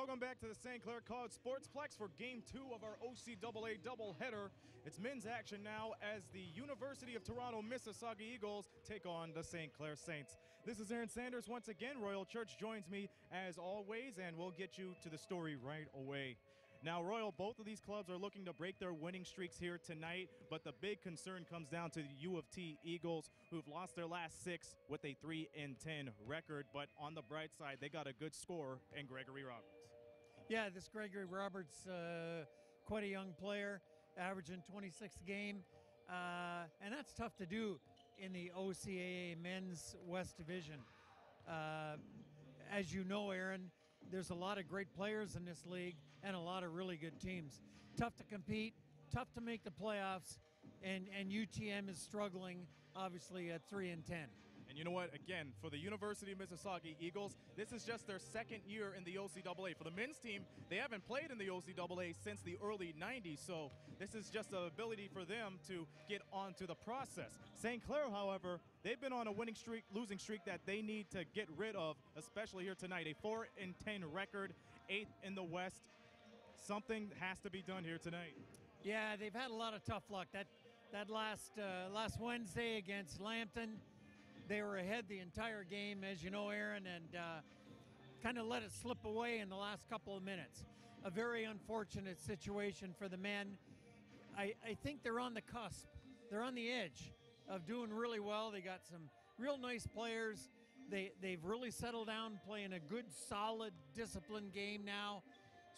Welcome back to the St. Clair College Sportsplex for Game 2 of our OCAA doubleheader. It's men's action now as the University of Toronto Mississauga Eagles take on the St. Clair Saints. This is Aaron Sanders once again. Royal Church joins me as always, and we'll get you to the story right away. Now, Royal, both of these clubs are looking to break their winning streaks here tonight, but the big concern comes down to the U of T Eagles, who've lost their last 6 with a 3-10 record. But on the bright side, they got a good score in Gregory Roberts. Yeah, this Gregory Roberts, quite a young player, averaging 26 a game, and that's tough to do in the OCAA Men's West Division. As you know, Aaron, there's a lot of great players in this league and a lot of really good teams. Tough to compete, tough to make the playoffs, and UTM is struggling, obviously, at 3-10. And you know what? Again, for the University of Mississauga Eagles, this is just their second year in the OCAA. For the men's team, they haven't played in the OCAA since the early 90s, so this is just an ability for them to get onto the process. St. Clair, however, they've been on a winning streak, losing streak that they need to get rid of, especially here tonight. A 4-10 record, 8th in the West. Something has to be done here tonight. Yeah, they've had a lot of tough luck. That last Wednesday against Lambton, they were ahead the entire game, as you know, Aaron, and kind of let it slip away in the last couple of minutes. A very unfortunate situation for the men. I think they're on the cusp. They're on the edge of doing really well. They got some real nice players. They've really settled down, playing a good, solid, disciplined game now.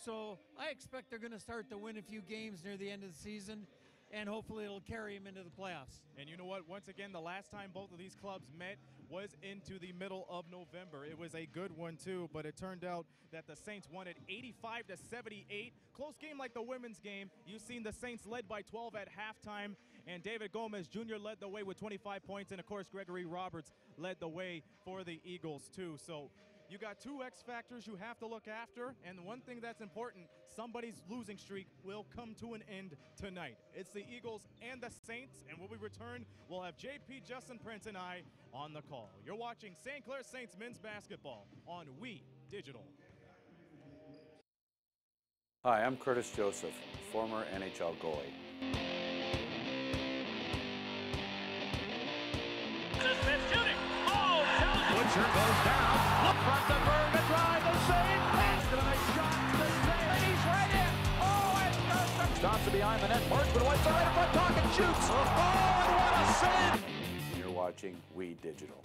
So I expect they're going to start to win a few games near the end of the season, and hopefully it'll carry them into the playoffs. And you know what? Once again, the last time both of these clubs met was into the middle of November. It was a good one, too, but it turned out that the Saints won it 85-78. Close game like the women's game. You've seen the Saints led by 12 at halftime, and David Gomez Jr. led the way with 25 points, and, of course, Gregory Roberts led the way for the Eagles, too. So you got 2 X factors you have to look after, and one thing that's important, somebody's losing streak will come to an end tonight. It's the Eagles and the Saints, and when we return, we'll have JP, Justin Prince, and I on the call. You're watching St. Clair Saints men's basketball on We Digital. Hi, I'm Curtis Joseph, former NHL goalie. Butcher goes down. Look front to Berg to drive the save. That's a nice shot to save. And he's right in. Oh, and stops it behind the net. Marks with a white side in front. Talking shoots. Oh, and what a save. You're watching We Digital.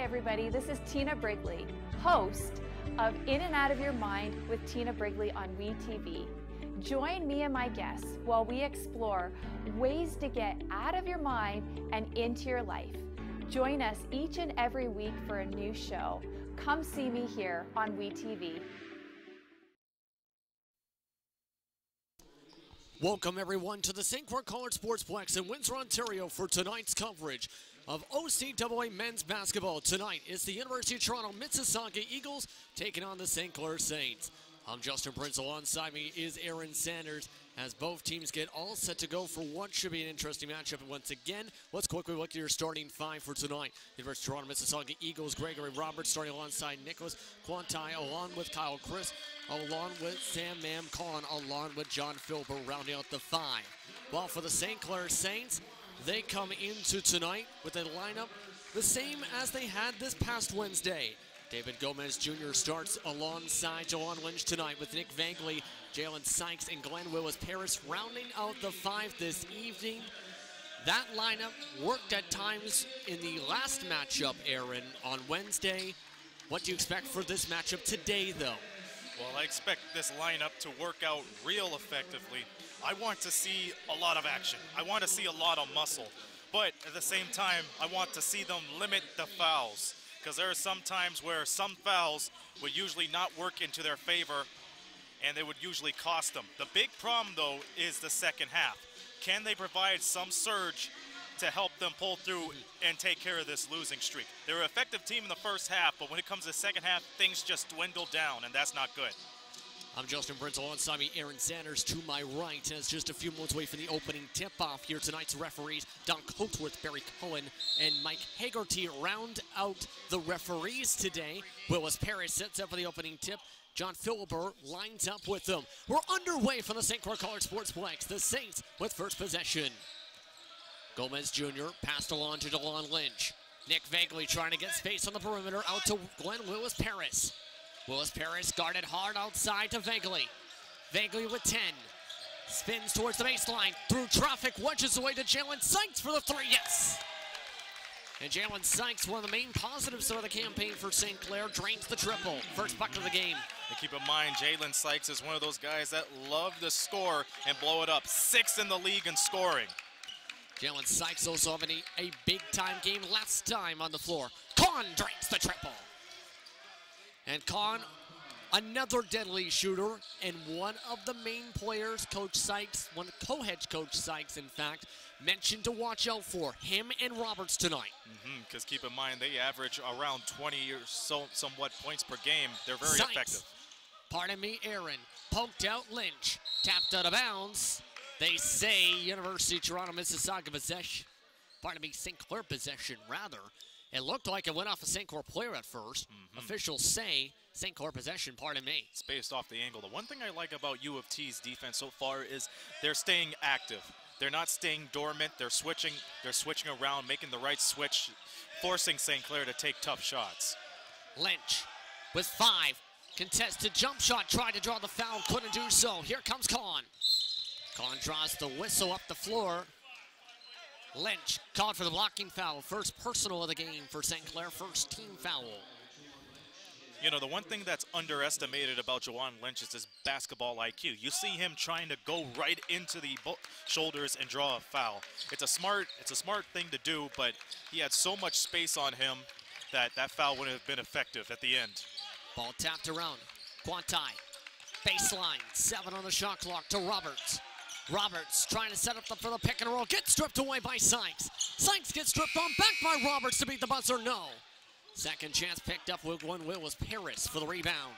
Everybody, this is Tina Brigley, host of In and Out of Your Mind with Tina Brigley on WeTV. Join me and my guests while we explore ways to get out of your mind and into your life. Join us each and every week for a new show. Come see me here on WeTV. Welcome everyone to the St. Clair College Sportsplex in Windsor, Ontario for tonight's coverage of OCAA men's basketball. Tonight is the University of Toronto Mississauga Eagles taking on the St. Clair Saints. I'm Justin Prince. Alongside me is Aaron Sanders as both teams get all set to go for what should be an interesting matchup. And once again, let's quickly look at your starting 5 for tonight. University of Toronto Mississauga Eagles, Gregory Roberts starting alongside Nicholas Quantai, along with Kyle Chris, along with Sam Mam Collin, along with John Filber, rounding out the 5. Well, for the St. Clair Saints, they come into tonight with a lineup the same as they had this past Wednesday. David Gomez Jr. starts alongside Jalon Lynch tonight with Nick Vangley, Jalen Sykes, and Glenn Willis-Paris rounding out the 5 this evening. That lineup worked at times in the last matchup, Aaron, on Wednesday. What do you expect for this matchup today, though? Well, I expect this lineup to work out real effectively. I want to see a lot of action. I want to see a lot of muscle. but at the same time, I want to see them limit the fouls, because there are some times where some fouls would usually not work into their favor, and they would usually cost them. The big problem, though, is the second half. Can they provide some surge to help them pull through and take care of this losing streak? They were an effective team in the first half, but when it comes to the second half, things just dwindle down, and that's not good. I'm Justin Brintz, alongside me, Aaron Sanders to my right, as just a few moments away from the opening tip-off here. Tonight's referees, Don Coatsworth, Barry Cohen, and Mike Hagerty round out the referees today. Willis Parrish sets up for the opening tip. John Philibert lines up with them. We're underway from the St. Clair College Sportsplex. The Saints with first possession. Gomez Jr. passed along to DeLon Lynch. Nick Vagley trying to get space on the perimeter, out to Glenn Willis Parrish. Willis Parrish guarded hard outside to Vagley. Vagley with 10. Spins towards the baseline. Through traffic, wedges away to Jalen Sykes for the three. Yes! And Jalen Sykes, one of the main positives of the campaign for St. Clair, drains the triple. First bucket of the game. And keep in mind, Jalen Sykes is one of those guys that love to score and blow it up. 6th in the league in scoring. Jalen Sykes also having a big-time game last time on the floor. Kahn drains the triple. And Kahn, another deadly shooter, and one of the main players, Coach Sykes, co-head Coach Sykes, in fact, mentioned to watch out for him and Roberts tonight. Because keep in mind, they average around 20 or so, somewhat points per game. They're very Sykes, effective. Pardon me, Aaron. Poked out Lynch. Tapped out of bounds. They say University of Toronto, Mississauga possession. Pardon me, St. Clair possession, rather. It looked like it went off a St. Clair player at first. Officials say St. Clair possession, pardon me. It's based off the angle. The one thing I like about U of T's defense so far is they're staying active. They're not staying dormant. They're switching around, making the right switch, forcing St. Clair to take tough shots. Lynch with 5. Contested jump shot, tried to draw the foul, couldn't do so. Here comes Kahn. Kahn draws the whistle up the floor. Lynch called for the blocking foul. First personal of the game for St. Clair, first team foul. You know, the one thing that's underestimated about Jawan Lynch is his basketball IQ. You see him trying to go right into the shoulders and draw a foul. It's a smart thing to do, but he had so much space on him that that foul wouldn't have been effective at the end. Ball tapped around. Quantai, baseline, 7 on the shot clock to Roberts. Roberts trying to set up for the pick and roll. Gets stripped away by Sykes. Sykes gets stripped on back by Roberts to beat the buzzer. No. Second chance picked up with one Willis Parrish for the rebound.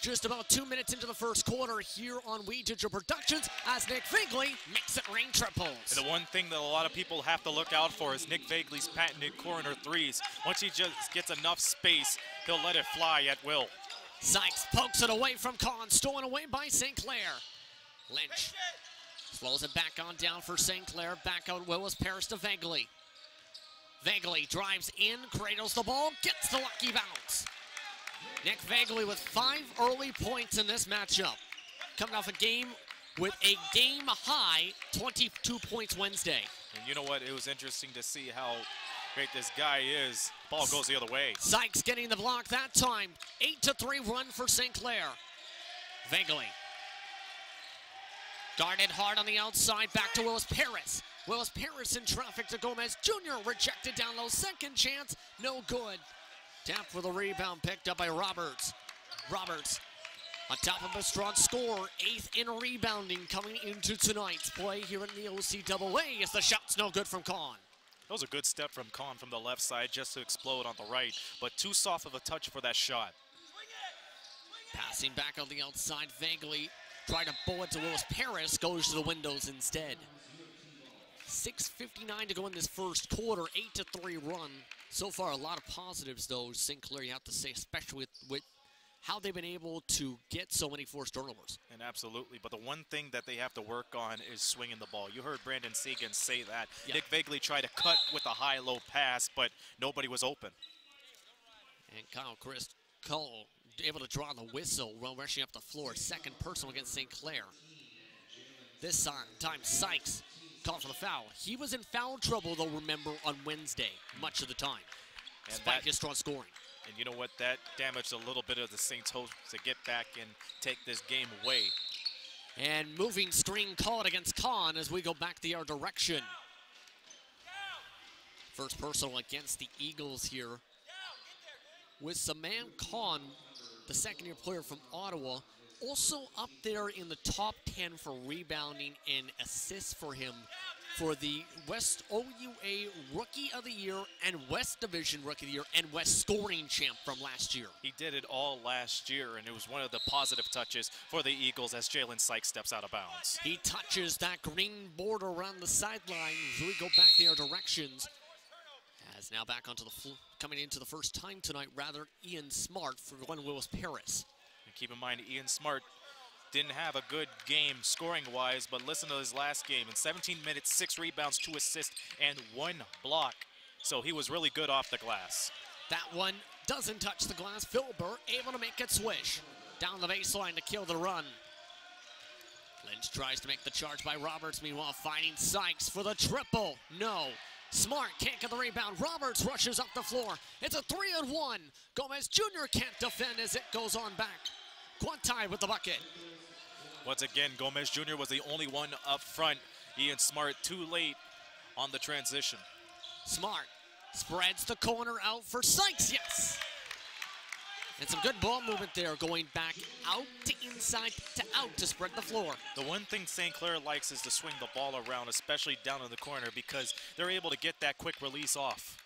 Just about 2 minutes into the first quarter here on We Digital Productions as Nick Vagley makes it rain triples. And the one thing that a lot of people have to look out for is Nick Vagley's patented corner threes. Once he just gets enough space, he'll let it fly at will. Sykes pokes it away from Kahn, stolen away by St. Clair. Lynch slows it back on down for St. Clair. Back out Willis Parrish to Vagley. Vagley drives in, cradles the ball, gets the lucky bounce. Nick Vagley with 5 early points in this matchup. Coming off a game with a game-high 22 points Wednesday. And you know what? It was interesting to see how great this guy is. Ball goes the other way. Sykes getting the block that time. 8-3 run for St. Clair. Vagley. Guarded hard on the outside, back to Willis Parrish. Willis Parrish in traffic to Gomez Jr. Rejected down low, second chance, no good. Tap for the rebound, picked up by Roberts. Roberts on top of a strong score, 8th in rebounding coming into tonight's play here in the OCAA as the shot's no good from Kahn. That was a good step from Kahn from the left side just to explode on the right, but too soft of a touch for that shot. Passing back on the outside, Vagley tried to bowl it to Willis Parrish, goes to the windows instead. 6:59 to go in this first quarter, 8-3 run. So far, a lot of positives, though, St. Clair, you have to say, especially with how they've been able to get so many forced turnovers. And absolutely, but the one thing that they have to work on is swinging the ball. You heard Brandon Segan say that. Yeah. Nick Vagley tried to cut with a high-low pass, but nobody was open. And Kyle Cole able to draw the whistle while rushing up the floor. Second personal against St. Clair. This time, Sykes called for the foul. He was in foul trouble, though, remember, on Wednesday, much of the time, despite his strong scoring. And you know what? That damaged a little bit of the Saints' hopes to get back and take this game away. And moving screen called against Kahn as we go back the other direction. First personal against the Eagles here. With Saman Khan, the second-year player from Ottawa, also up there in the top 10 for rebounding and assists for him for the West OUA Rookie of the Year and West Division Rookie of the Year and West Scoring Champ from last year. He did it all last year, and it was one of the positive touches for the Eagles as Jalen Sykes steps out of bounds. He touches that green border around the sideline as we go back their directions. As now back onto the floor, coming into the first time tonight, rather, Ian Smart for Glen Willis Paris. And keep in mind, Ian Smart didn't have a good game scoring-wise, but listen to his last game. In 17 minutes, 6 rebounds, 2 assists, and 1 block. So he was really good off the glass. That one doesn't touch the glass. Filbert able to make it swish. Down the baseline to kill the run. Lynch tries to make the charge by Roberts, meanwhile finding Sykes for the triple. No. Smart can't get the rebound. Roberts rushes up the floor. It's a 3-on-1. Gomez Jr. can't defend as it goes on back. Quantai with the bucket. Once again, Gomez Jr. was the only one up front. Ian Smart too late on the transition. Smart spreads the corner out for Sykes, yes! And some good ball movement there, going back out to inside to out to spread the floor. The one thing St. Clair likes is to swing the ball around, especially down in the corner, because they're able to get that quick release off.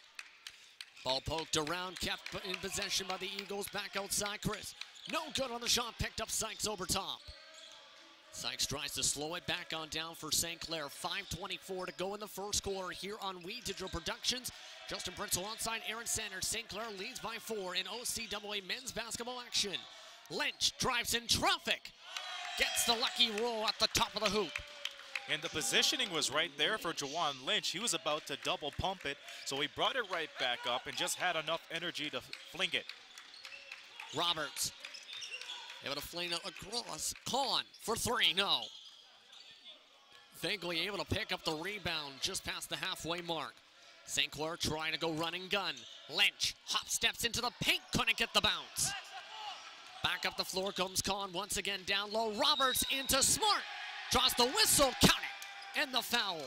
Ball poked around, kept in possession by the Eagles, back outside Chris. No good on the shot, picked up Sykes over top. Sykes tries to slow it back on down for St. Clair. 5:24 to go in the first quarter here on We Digital Productions. Justin Prince alongside Aaron Sanders. St. Clair leads by 4 in OCAA men's basketball action. Lynch drives in traffic. Gets the lucky roll at the top of the hoop. And the positioning was right there for Jawan Lynch. He was about to double pump it, so he brought it right back up and just had enough energy to fling it. Roberts able to fling it across. Kahn for 3, no. Vaguely able to pick up the rebound just past the halfway mark. St. Clair trying to go run and gun. Lynch hop steps into the paint, couldn't get the bounce. Back up the floor comes Kahn once again down low. Roberts into Smart. Draws the whistle, count it, and the foul.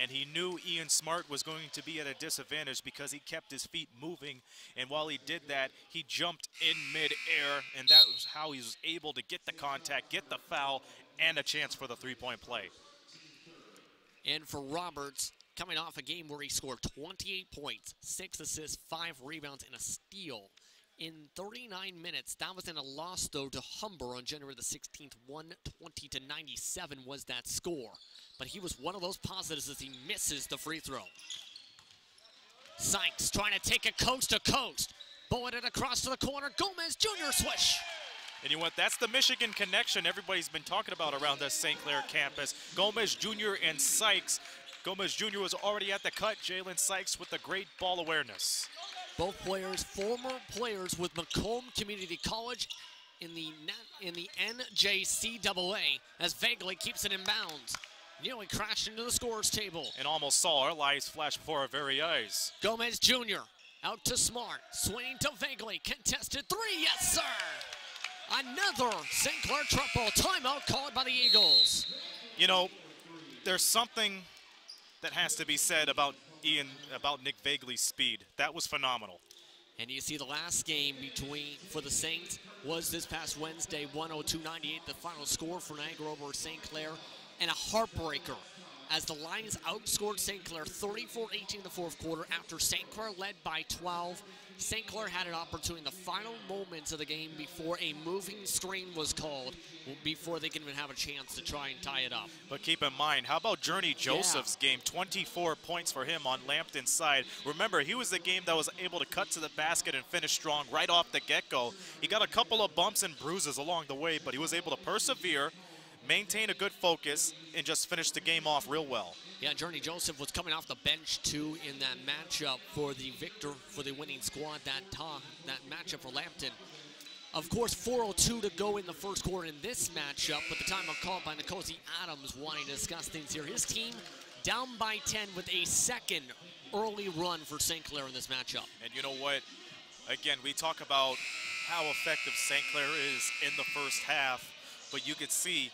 And he knew Ian Smart was going to be at a disadvantage because he kept his feet moving. And while he did that, he jumped in midair, and that was how he was able to get the contact, get the foul, and a chance for the three-point play. And for Roberts, coming off a game where he scored 28 points, 6 assists, 5 rebounds, and a steal in 39 minutes. That was in a loss, though, to Humber on January the 16th. 120-97 was that score. But he was one of those positives as he misses the free throw. Sykes trying to take it coast to coast. Bowling it across to the corner. Gomez Jr. swish. And you know what? That's the Michigan connection everybody's been talking about around this St. Clair campus. Gomez Jr. and Sykes. Gomez Jr. was already at the cut. Jalen Sykes with the great ball awareness. Both players, former players with Macomb Community College in the NJCAA, as Vagley keeps it in bounds. Nearly crashed into the scorer's table. And almost saw our lives flash before our very eyes. Gomez Jr. out to Smart, swinging to Vagley, contested 3, yes sir! Another St. Clair triple, timeout called by the Eagles. You know, there's something that has to be said about Nick Vagley's speed. That was phenomenal. And you see the last game for the Saints was this past Wednesday, 102-98, the final score for Niagara over St. Clair, and a heartbreaker as the Lions outscored St. Clair 34-18 in the fourth quarter after St. Clair led by 12. St. Clair had an opportunity in the final moments of the game before a moving screen was called, before they can even have a chance to try and tie it up. But keep in mind, how about Journey Joseph's game? 24 points for him on Lambton's side. Remember, he was the game that was able to cut to the basket and finish strong right off the get-go. He got a couple of bumps and bruises along the way, but he was able to persevere, maintain a good focus, and just finish the game off real well. Yeah, Journey Joseph was coming off the bench, too, in that matchup for the winning squad, that matchup for Lambton. Of course, 4:02 to go in the first quarter in this matchup, but the timeout called by Nkosi Adams wanting to discuss things here. His team down by 10 with a second early run for St. Clair in this matchup. And you know what? Again, we talk about how effective St. Clair is in the first half, but you could see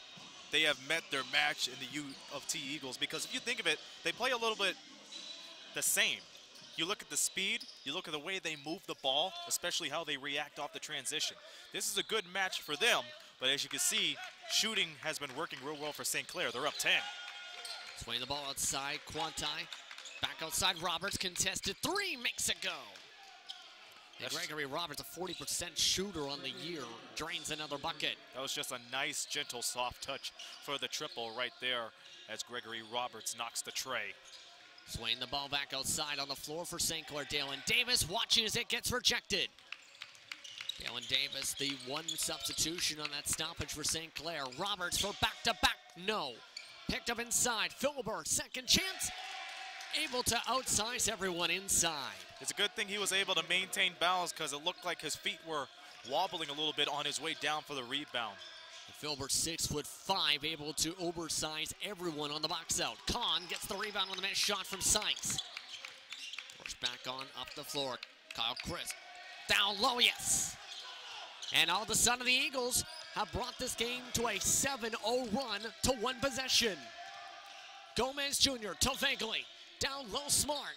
they have met their match in the U of T Eagles, because if you think of it, they play a little bit the same. You look at the speed, you look at the way they move the ball, especially how they react off the transition. This is a good match for them, but as you can see, shooting has been working real well for St. Clair. They're up 10. Swinging the ball outside, Quanti. Back outside, Roberts, contested three, makes it go. And Gregory Roberts, a 40% shooter on the year, drains another bucket. That was just a nice, gentle, soft touch for the triple right there as Gregory Roberts knocks the tray. Swaying the ball back outside on the floor for St. Clair. Dalen Davis watches it, gets rejected. Dalen Davis, the one substitution on that stoppage for St. Clair. Roberts for back-to-back, no. Picked up inside, Philbert, second chance. Able to outsize everyone inside. It's a good thing he was able to maintain balance because it looked like his feet were wobbling a little bit on his way down for the rebound. Philbert, 6'5", able to oversize everyone on the box out. Kahn gets the rebound on the missed shot from Sykes. Push back on up the floor. Kyle Chris down low, yes. And all of a sudden the Eagles have brought this game to a 7-0 run to one possession. Gomez Jr. to Vagley. Down low, Smart.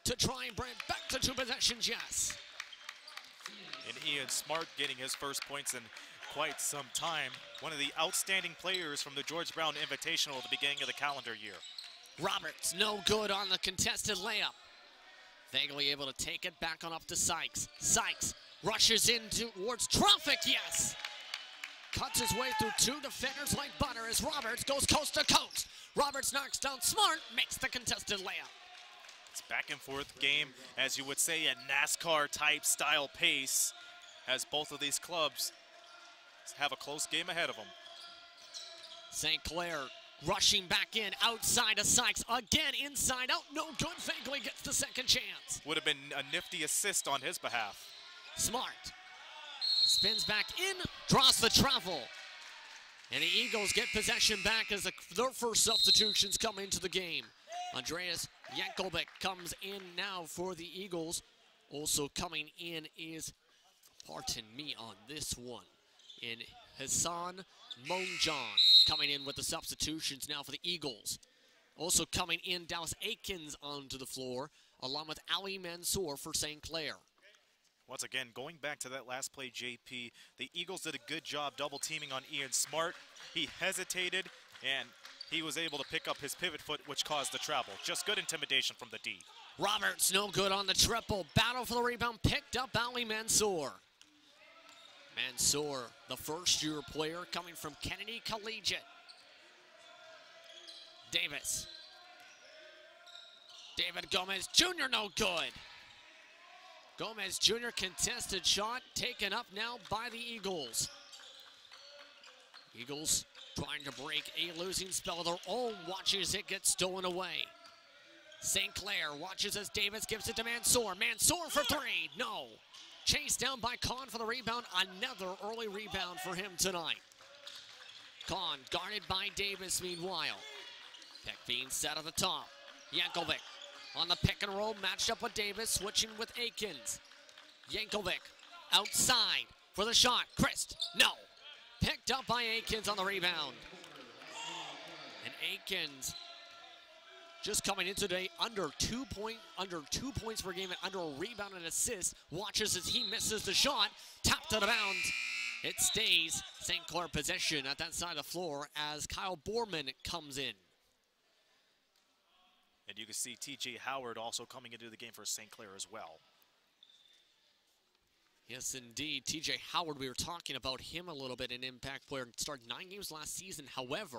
To try and bring it back to two possessions, yes. And Ian Smart getting his first points in quite some time. One of the outstanding players from the George Brown Invitational at the beginning of the calendar year. Roberts, no good on the contested layup. Vaguely able to take it back on up to Sykes. Sykes rushes in towards traffic, yes. Cuts his way through two defenders like butter as Roberts goes coast to coast. Roberts knocks down Smart, makes the contested layup. It's back and forth game, as you would say, a NASCAR type style pace, as both of these clubs have a close game ahead of them. St. Clair rushing back in, outside of Sykes, again inside out, no good. Vaguely gets the second chance. Would have been a nifty assist on his behalf. Smart spins back in, draws the travel. And the Eagles get possession back as their first substitutions come into the game. Andreas Yankovic comes in now for the Eagles. Also coming in is, pardon me on this one, in Hassan Monjan coming in with the substitutions now for the Eagles. Also coming in, Dallas Aikens onto the floor, along with Ali Mansour for St. Clair. Once again, going back to that last play, JP, the Eagles did a good job double teaming on Ian Smart. He hesitated, and he was able to pick up his pivot foot, which caused the travel. Just good intimidation from the D. Roberts, no good on the triple. Battle for the rebound, picked up Ali Mansour. Mansour, the first-year player coming from Kennedy Collegiate. Davis. David Gomez Jr., no good. Gomez Jr. contested shot, taken up now by the Eagles. Eagles trying to break a losing spell of their own, watches it get stolen away. St. Clair watches as Davis gives it to Mansour. Mansour for three, no. Chased down by Kahn for the rebound, another early rebound for him tonight. Kahn guarded by Davis meanwhile. Peck being set at the top. Yankovic on the pick and roll, matched up with Davis, switching with Aikens. Yankovic outside for the shot. Christ, no. Picked up by Aikens on the rebound. And Aikens just coming in today under 2 points per game and under a rebound and assist. Watches as he misses the shot. Tapped out of bounds. It stays St. Clair possession at that side of the floor as Kyle Borman comes in. And you can see TJ Howard also coming into the game for St. Clair as well. Yes, indeed. TJ Howard, we were talking about him a little bit, an impact player. Started 9 games last season. However,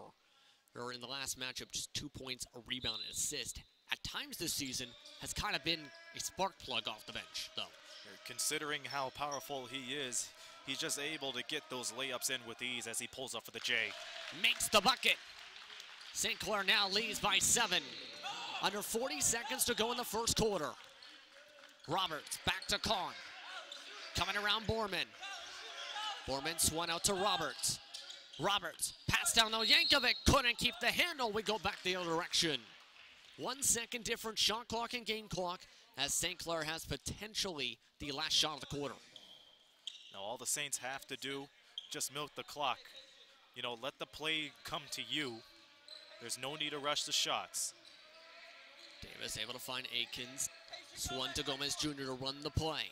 or in the last matchup, just 2 points, a rebound, and assist. At times this season, has kind of been a spark plug off the bench, though. Considering how powerful he is, he's just able to get those layups in with ease as he pulls up for the J. Makes the bucket. St. Clair now leads by 7. Under 40 seconds to go in the first quarter. Roberts back to Kahn. Coming around Borman. Borman swung out to Roberts. Roberts, pass down though, Yankovic couldn't keep the handle. We go back the other direction. 1 second difference, shot clock and game clock, as St. Clair has potentially the last shot of the quarter. Now all the Saints have to do, just milk the clock. You know, let the play come to you. There's no need to rush the shots. Davis able to find Aikens. Swan to Gomez Jr. to run the play.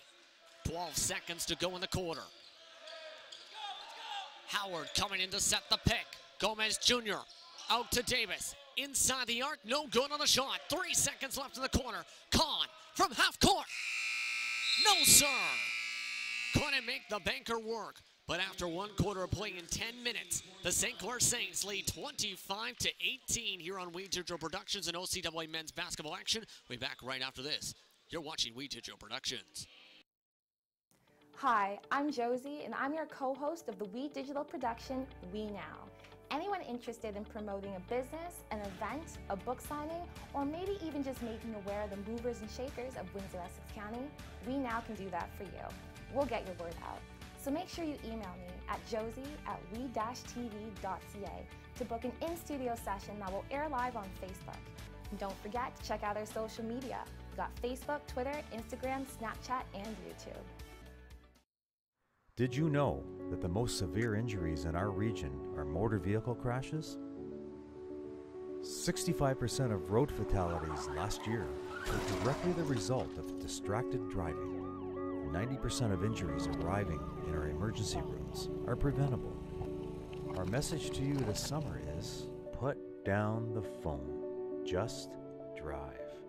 12 seconds to go in the quarter. Howard coming in to set the pick. Gomez Jr. out to Davis. Inside the arc, no good on the shot. 3 seconds left in the corner. Kahn from half court. No, sir. Couldn't make the banker work. But after one quarter of play in 10 minutes, the St. Clair Saints lead 25-18 here on We Digital Productions and OCAA men's basketball action. We'll be back right after this. You're watching We Digital Productions. Hi, I'm Josie, and I'm your co-host of the We Digital production, We Now. Anyone interested in promoting a business, an event, a book signing, or maybe even just making aware of the movers and shakers of Windsor-Essex County, We Now can do that for you. We'll get your word out. So make sure you email me at josie@we-tv.ca to book an in-studio session that will air live on Facebook. And don't forget to check out our social media. We've got Facebook, Twitter, Instagram, Snapchat, and YouTube. Did you know that the most severe injuries in our region are motor vehicle crashes? 65% of road fatalities last year were directly the result of distracted driving. 90% of injuries arriving in our emergency rooms are preventable. Our message to you this summer is, put down the phone. Just drive.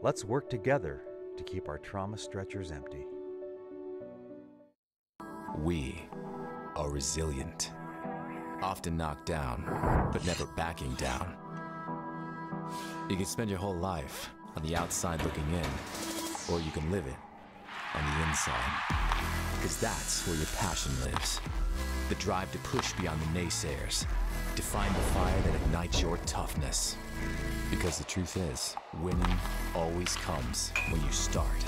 Let's work together to keep our trauma stretchers empty. We are resilient, often knocked down, but never backing down. You can spend your whole life on the outside looking in, or you can live it on the inside. Because that's where your passion lives. The drive to push beyond the naysayers, to find the fire that ignites your toughness. Because the truth is, winning always comes when you start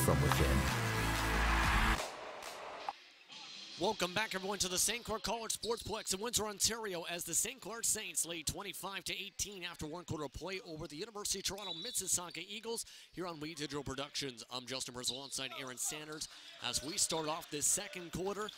from within. Welcome back, everyone, to the St. Clair College Sportsplex in Windsor, Ontario, as the St. Clair Saints lead 25-18 after one quarter of play over the University of Toronto Mississauga Eagles here on We Digital Productions. I'm Justin Merz alongside Aaron Sanders. As we start off this second quarter,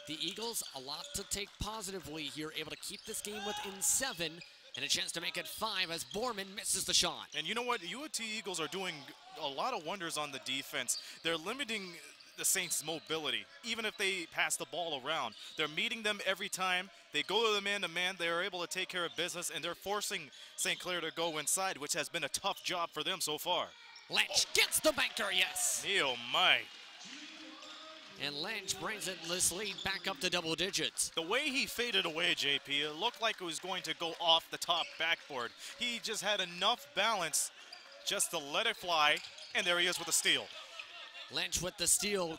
the Eagles, a lot to take positively here, able to keep this game within 7 and a chance to make it 5 as Borman misses the shot. And you know what? UOT Eagles are doing a lot of wonders on the defense. They're limiting the Saints' mobility, even if they pass the ball around. They're meeting them every time. They go to the man-to-man. They are able to take care of business, and they're forcing St. Clair to go inside, which has been a tough job for them so far. Lynch gets the banker, yes. Oh, my. And Lynch brings this lead back up to double digits. The way he faded away, JP, it looked like it was going to go off the top backboard. He just had enough balance just to let it fly, and there he is with a steal. Lynch with the steal.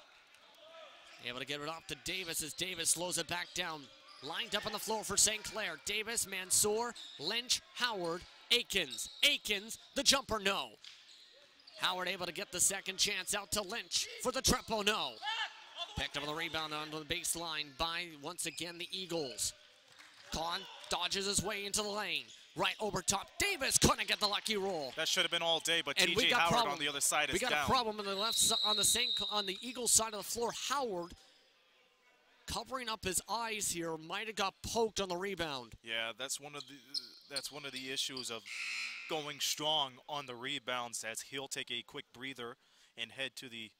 Able to get it off to Davis as Davis slows it back down. Lined up on the floor for St. Clair. Davis, Mansour, Lynch, Howard, Aikens. Aikens, the jumper, no. Howard able to get the second chance out to Lynch for the triple, no. Picked up on the rebound onto the baseline by, once again, the Eagles. Kahn dodges his way into the lane. Right over top. Davis couldn't get the lucky roll. That should have been all day, but and TJ Howard on the other side is down. We got a problem on the left side, on the Eagles side of the floor. Howard covering up his eyes here, might have got poked on the rebound. Yeah, that's one of the issues of going strong on the rebounds, as he'll take a quick breather and head to the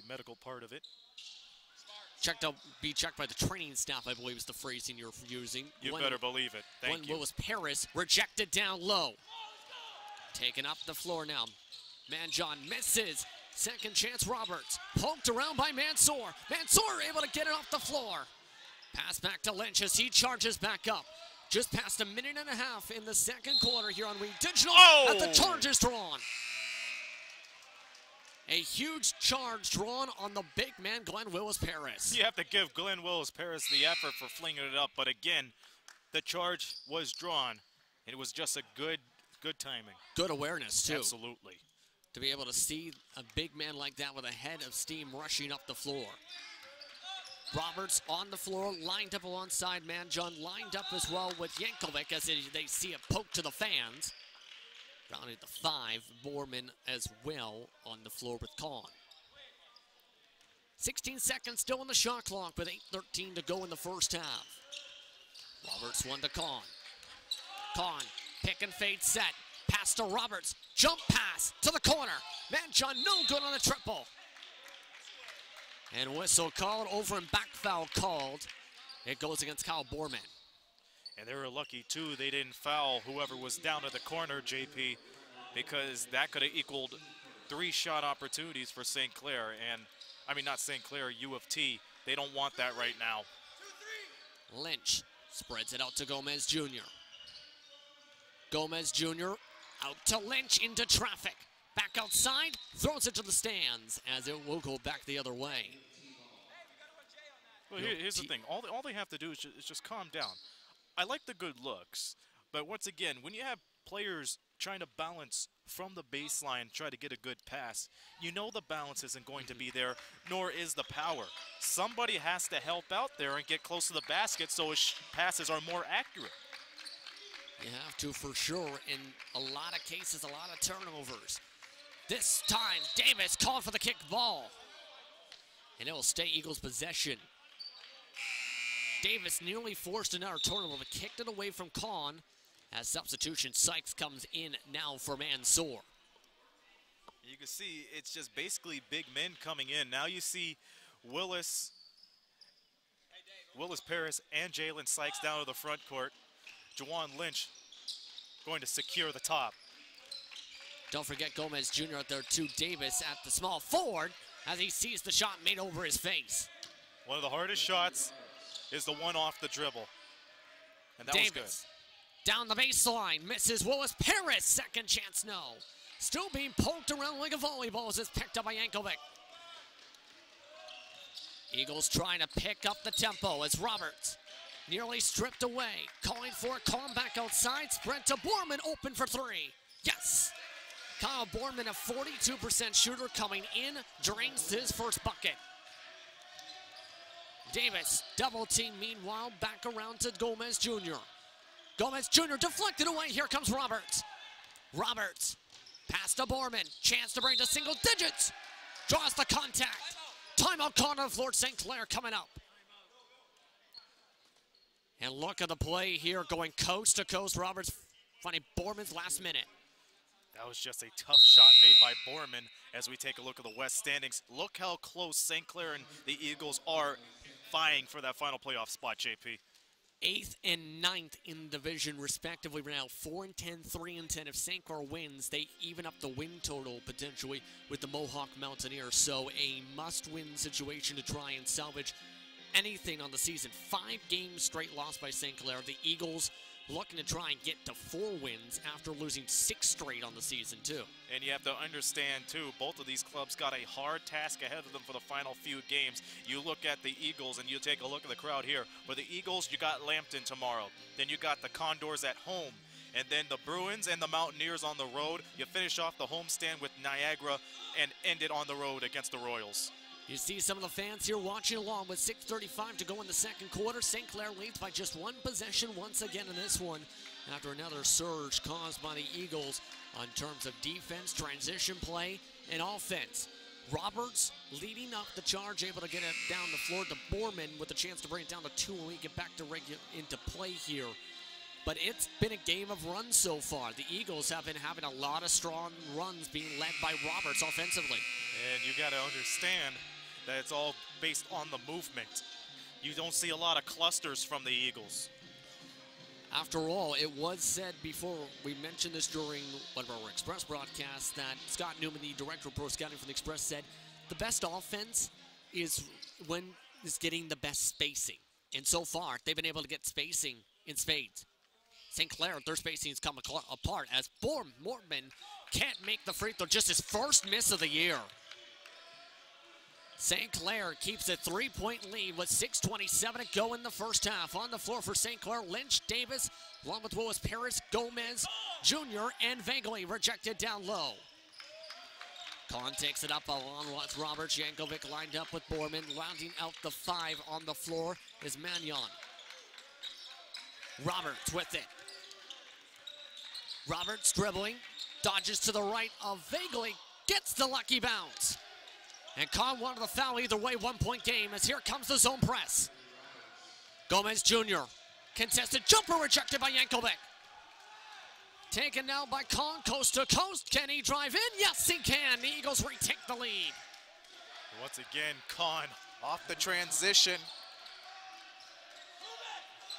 medical part of it. Be checked by the training staff, I believe is the phrasing you're using. You better believe it. Thank you. Willis Paris rejected down low. Taking up the floor now. Manjon misses. Second chance, Roberts. Poked around by Mansour. Mansour able to get it off the floor. Pass back to Lynch as he charges back up. Just past a minute and a half in the second quarter here on We Digital. Oh! As the charge is drawn. A huge charge drawn on the big man, Glenn Willis-Paris. You have to give Glenn Willis-Paris the effort for flinging it up, but again, the charge was drawn, and it was just a good timing. Good awareness, too. Absolutely. To be able to see a big man like that with a head of steam rushing up the floor. Roberts on the floor, lined up alongside Manjon, lined up as well with Yankovic as they see a poke to the fans. Rounded the 5, Borman as well on the floor with Kahn. 16 seconds still on the shot clock with 8:13 to go in the first half. Roberts one to Kahn. Kahn, pick and fade set. Pass pass to Roberts. Jump pass to the corner. Manchon no good on the triple. And whistle called, over and back foul called. It goes against Kyle Borman. And they were lucky, too, they didn't foul whoever was down at the corner, JP, because that could have equaled 3 shot opportunities for St. Clair. And, I mean, not St. Clair, U of T. They don't want that right now. Lynch spreads it out to Gomez Jr. Gomez Jr. out to Lynch into traffic. Back outside, throws it to the stands as it will go back the other way. Well, here's the thing. All they have to do is just calm down. I like the good looks, but once again, when you have players trying to balance from the baseline, try to get a good pass, you know the balance isn't going to be there, nor is the power. Somebody has to help out there and get close to the basket so his passes are more accurate. You have to, for sure. In a lot of cases, a lot of turnovers. This time, Davis called for the kick ball. And it will stay Eagles possession. Davis nearly forced another turnover, but kicked it away from Kahn. As substitution, Sykes comes in now for Mansour. You can see it's just basically big men coming in. Now you see Willis Paris and Jalen Sykes down to the front court. Juwan Lynch going to secure the top. Don't forget Gomez Jr. out there too. Davis at the small forward as he sees the shot made over his face. One of the hardest shots is the one off the dribble. And that Davis, was good. Down the baseline, misses Willis Paris. Second chance, no. Still being poked around like a volleyball as it's picked up by Yankovic. Eagles trying to pick up the tempo as Roberts nearly stripped away. Calling for a calm back outside. Sprint to Borman, open for 3. Yes! Kyle Borman, a 42% shooter coming in, drains his first bucket. Davis, double team meanwhile, back around to Gomez Jr. Gomez Jr. deflected away, here comes Roberts. Roberts, pass to Borman, chance to bring to single digits. Draws the contact. Timeout called on the floor, St. Clair coming up. And look at the play here, going coast to coast. Roberts finding Borman's last minute. That was just a tough shot made by Borman as we take a look at the West standings. Look how close St. Clair and the Eagles are vying for that final playoff spot, JP. 8th and 9th in division, respectively, right now. 4-10, 3-10. If St. Clair wins, they even up the win total, potentially, with the Mohawk Mountaineers. So a must-win situation to try and salvage anything on the season. 5 games straight lost by St. Clair. The Eagles looking to try and get to 4 wins after losing 6 straight on the season, too. And you have to understand, too, both of these clubs got a hard task ahead of them for the final few games. You look at the Eagles, and you take a look at the crowd here. For the Eagles, you got Lambton tomorrow. Then you got the Condors at home. And then the Bruins and the Mountaineers on the road. You finish off the homestand with Niagara and end it on the road against the Royals. You see some of the fans here watching along with 6:35 to go in the second quarter. St. Clair leads by just 1 possession once again in this one after another surge caused by the Eagles on terms of defense, transition play, and offense. Roberts leading up the charge, able to get it down the floor to Borman with a chance to bring it down to 2 when we get back to into play here. But it's been a game of runs so far. The Eagles have been having a lot of strong runs being led by Roberts offensively. And you got to understand that it's all based on the movement. You don't see a lot of clusters from the Eagles. After all, it was said before, we mentioned this during one of our Express broadcasts, that Scott Newman, the director of pro scouting for the Express, said the best offense is when it's getting the best spacing. And so far, they've been able to get spacing in spades. St. Clair, their spacing has come apart as Mortman can't make the free throw, just his first miss of the year. St. Clair keeps a 3-point lead with 6:27 to go in the first half. On the floor for St. Clair, Lynch, Davis, along with Willis Paris, Gomez Jr., and Vagley rejected down low. Kahn takes it up along with Roberts. Yankovic lined up with Borman. Rounding out the 5 on the floor is Magnon. Roberts with it. Roberts dribbling, dodges to the right of Vagley, gets the lucky bounce. And Kahn wanted the foul either way, 1-point game, as here comes the zone press. Gomez Jr., contested jumper rejected by Yankovic. Taken now by Con, coast to coast. Can he drive in? Yes, he can. The Eagles retake the lead. Once again, Con off the transition.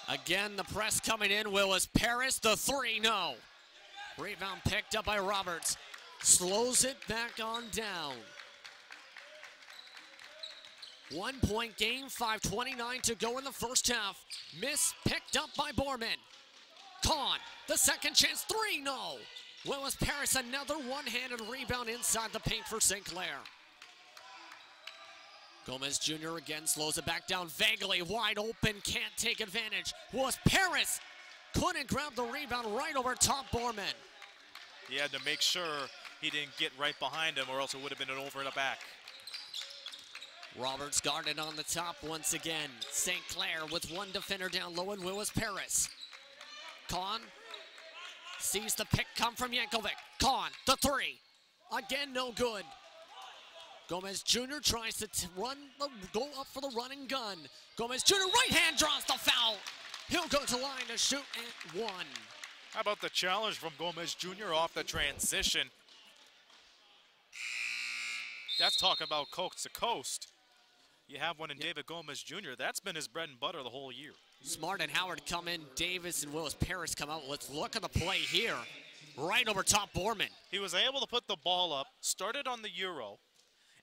Again, the press coming in. Willis Paris, the three, no. Rebound picked up by Roberts. Slows it back on down. 1 point game, 5:29 to go in the first half. Miss picked up by Borman. Con, the second chance, three, no. Willis Paris, another one-handed rebound inside the paint for St. Clair. Gomez Jr. again slows it back down. Vaguely wide open, can't take advantage. Willis Paris couldn't grab the rebound right over top Borman. He had to make sure he didn't get right behind him or else it would have been an over the back. Roberts guarded on the top once again. St. Clair with one defender down low and Willis Paris. Con sees the pick come from Yankovic. Con, the three. Again, no good. Gomez Jr. tries to go up for the run and gun. Gomez Jr. right hand draws the foul. He'll go to line to shoot and one. How about the challenge from Gomez Jr. off the transition? That's talking about coast to coast. You have one in David Gomez Jr. That's been his bread and butter the whole year. Smart and Howard come in. Davis and Willis Paris come out. Let's look at the play here. Right over top Borman. He was able to put the ball up, started on the Euro,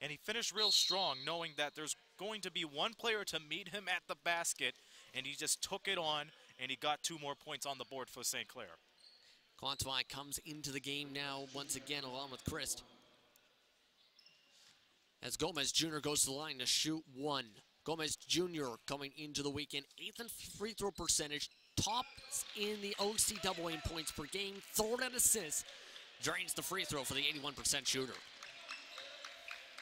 and he finished real strong, knowing that there's going to be one player to meet him at the basket, and he just took it on, and he got 2 more points on the board for St. Clair. Quantvai comes into the game now once again along with Christ. As Gomez Jr. goes to the line to shoot one. Gomez Jr. coming into the weekend, 8th in free throw percentage, tops in the OCAA in points per game, 3rd in assists, drains the free throw for the 81% shooter.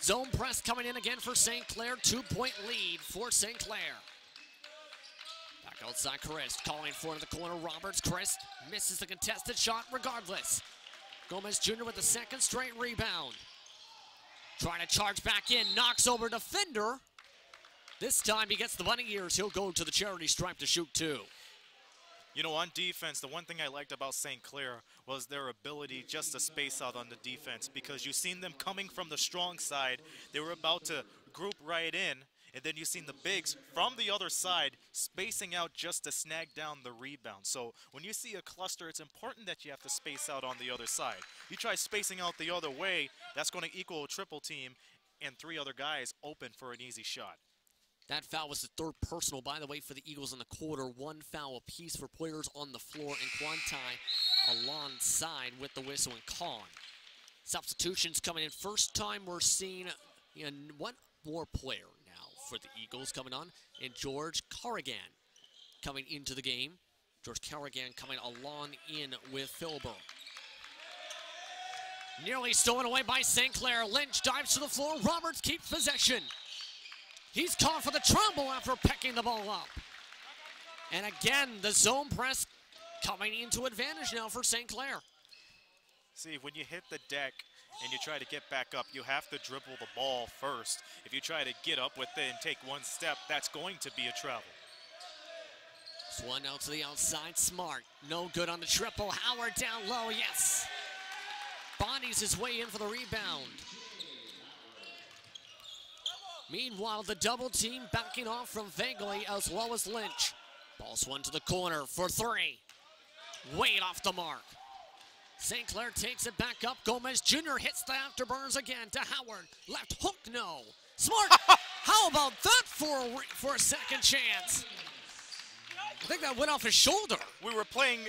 Zone press coming in again for St. Clair, 2-point lead for St. Clair. Back outside Christ, calling for in the corner, Roberts. Christ misses the contested shot regardless. Gomez Jr. with the second straight rebound. Trying to charge back in, knocks over defender. This time he gets the bunny ears. He'll go to the charity stripe to shoot 2. You know, on defense, the one thing I liked about St. Clair was their ability just to space out on the defense, because you've seen them coming from the strong side. They were about to group right in, and then you've seen the bigs from the other side spacing out just to snag down the rebound. So when you see a cluster, it's important that you have to space out on the other side. You try spacing out the other way, that's going to equal a triple team and 3 other guys open for an easy shot. That foul was the 3rd personal, by the way, for the Eagles in the quarter. 1 foul apiece for players on the floor, and Quantai alongside with the whistle and Con. Substitutions coming in. First time we're seeing one more player now for the Eagles coming on, and George Carrigan coming into the game. George Carrigan coming along in with Filber. Nearly stolen away by St. Clair. Lynch dives to the floor. Roberts keeps possession. He's caught for the trouble after pecking the ball up. And again, the zone press coming into advantage now for St. Clair. See, when you hit the deck and you try to get back up, you have to dribble the ball first. If you try to get up with it and take one step, that's going to be a travel. Swan out to the outside, Smart. No good on the triple. Howard down low, yes. Bodies his way in for the rebound. Meanwhile, the double team backing off from Vagley as well as Lynch. Ball swung to the corner for 3. Way off the mark. St. Clair takes it back up. Gomez Jr. hits the afterburners again to Howard. Left hook, no. Smart, how about that for a second chance? I think that went off his shoulder. We were playing,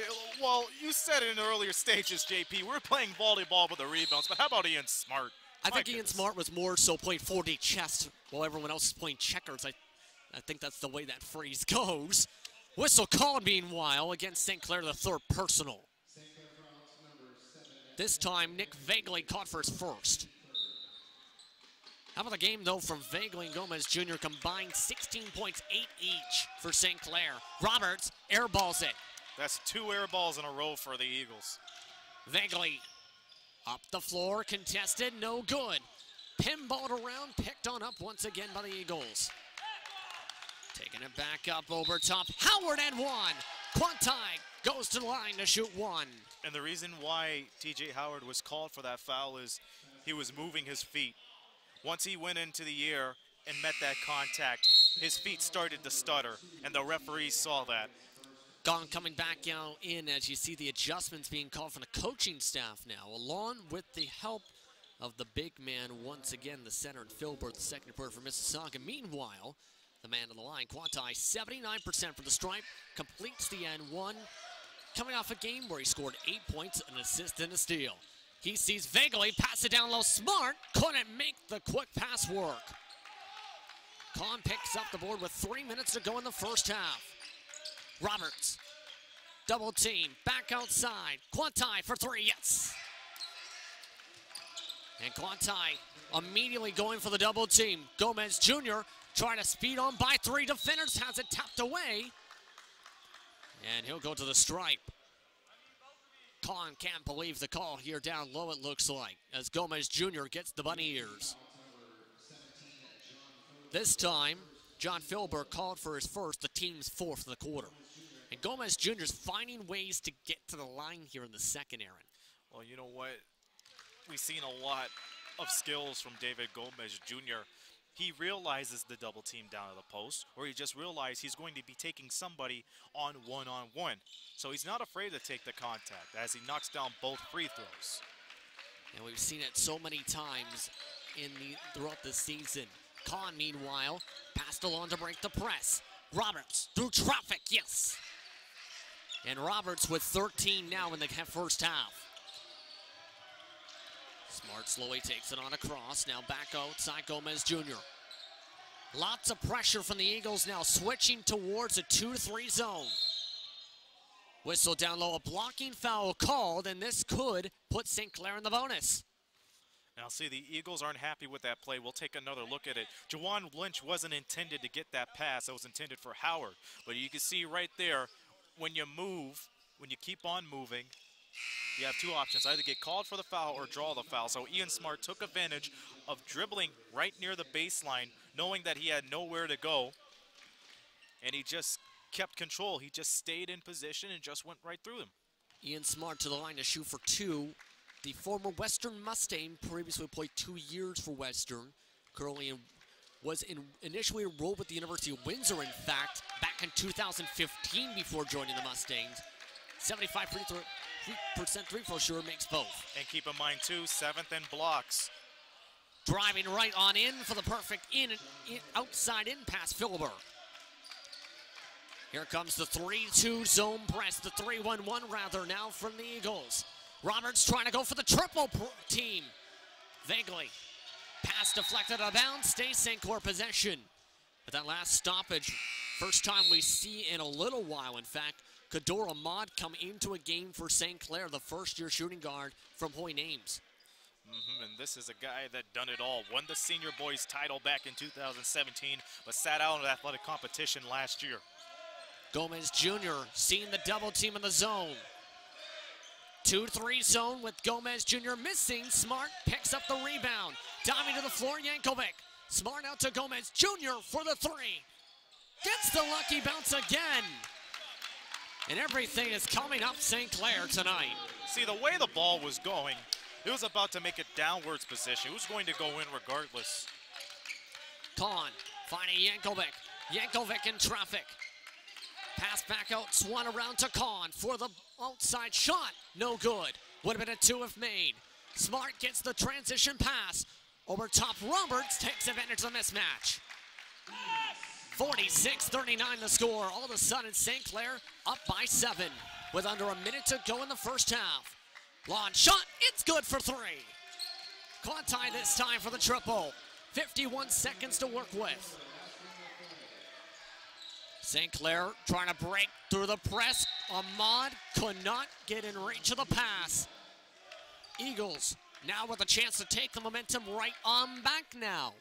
well, you said it in earlier stages, JP. We were playing volleyball with the rebounds, but how about Ian Smart? I think Ian Smart was more so playing 4D chess while everyone else is playing checkers. I think that's the way that phrase goes. Whistle called, meanwhile, against St. Clair, the 3rd personal. This time, Nick Vagley caught for his first. How about the game, though, from Vagley and Gomez Jr. combined 16 points, 8 each for St. Clair. Roberts airballs it. That's 2 air balls in a row for the Eagles. Vagley up the floor, contested, no good. Pinballed around, picked on up once again by the Eagles. Taking it back up over top. Howard and 1. Quantai goes to the line to shoot one. And the reason why TJ Howard was called for that foul is he was moving his feet. Once he went into the air and met that contact, his feet started to stutter, and the referee saw that. Gong coming back now in as you see the adjustments being called from the coaching staff now, along with the help of the big man once again, the center and Philbert, the second quarter for Mississauga. Meanwhile, the man on the line, Quantai, 79% for the stripe, completes the N1, coming off a game where he scored 8 points, an assist, and a steal. He sees Vaguely, pass it down low, Smart, couldn't make the quick pass work. Con picks up the board with 3 minutes to go in the first half. Roberts, double team, back outside. Quantai for three, yes. And Quantai immediately going for the double team. Gomez Jr. trying to speed on by three defenders, has it tapped away. And he'll go to the stripe. Con can't believe the call here down low, it looks like, as Gomez Jr. gets the bunny ears. This time, John Philbert called for his first, the team's fourth of the quarter. And Gomez Jr. is finding ways to get to the line here in the second, Aaron. Well, you know what? We've seen a lot of skills from David Gomez Jr. He realizes the double team down at the post, or he just realized he's going to be taking somebody on one-on-one. So he's not afraid to take the contact as he knocks down both free throws. And we've seen it so many times throughout the season. Con, meanwhile, passed along to break the press. Roberts through traffic, yes. And Roberts with 13 now in the first half. Smart slowly takes it on across. Now back outside Gomez Jr. Lots of pressure from the Eagles now, switching towards a 2-3 zone. Whistle down low, a blocking foul called, and this could put St. Clair in the bonus. Now see, the Eagles aren't happy with that play. We'll take another look at it. Jawan Lynch wasn't intended to get that pass. That was intended for Howard. But you can see right there, when you move, when you keep on moving, you have two options, either get called for the foul or draw the foul. So Ian Smart took advantage of dribbling right near the baseline, knowing that he had nowhere to go, and he just kept control. He just stayed in position and just went right through them. Ian Smart to the line to shoot for two. The former Western Mustang previously played 2 years for Western. Currently was initially enrolled with the University of Windsor, in fact, back in 2015 before joining the Mustangs. 75% free throw sure makes both. And keep in mind, too, 7th in blocks. Driving right on in for the perfect outside in pass, Philbert. Here comes the 3-2 zone press, the 3-1-1 rather now from the Eagles. Roberts trying to go for the triple team. Vaguely. Pass deflected out of bounds, stays St. Clair possession. But that last stoppage, first time we see in a little while, in fact, Kador Ahmad come into a game for St. Clair, the first-year shooting guard from Hoyne Ames. And this is a guy that done it all. Won the senior boys title back in 2017, but sat out of athletic competition last year. Gomez Jr. seeing the double team in the zone. 2-3 zone with Gomez Jr. missing. Smart picks up the rebound. Diving to the floor, Yankovic. Smart out to Gomez Jr. for the three. Gets the lucky bounce again. And everything is coming up St. Clair tonight. See, the way the ball was going, it was about to make a downwards position. It was going to go in regardless. Kahn finding Yankovic. Yankovic in traffic. Pass back out, Swan around to Kahn for the outside shot. No good. Would have been a two if made. Smart gets the transition pass. Over top, Roberts takes advantage of the mismatch. 46-39 the score. All of a sudden, St. Clair up by 7 with under a minute to go in the first half. Long shot, it's good for 3. Quantai this time for the triple. 51 seconds to work with. St. Clair trying to break through the press. Ahmad could not get in reach of the pass. Eagles now with a chance to take the momentum right on back now.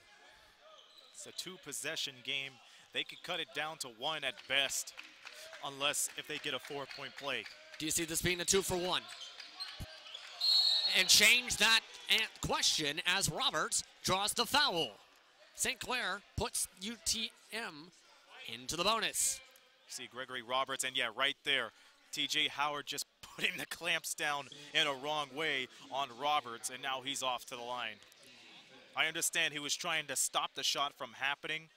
It's a 2-possession game. They could cut it down to 1 at best, unless if they get a 4-point play. Do you see this being a 2-for-1? And change that question as Roberts draws the foul. St. Clair puts UTM into the bonus. See Gregory Roberts, and yeah, right there, TJ Howard just putting the clamps down in a wrong way on Roberts, and now he's off to the line. I understand he was trying to stop the shot from happening,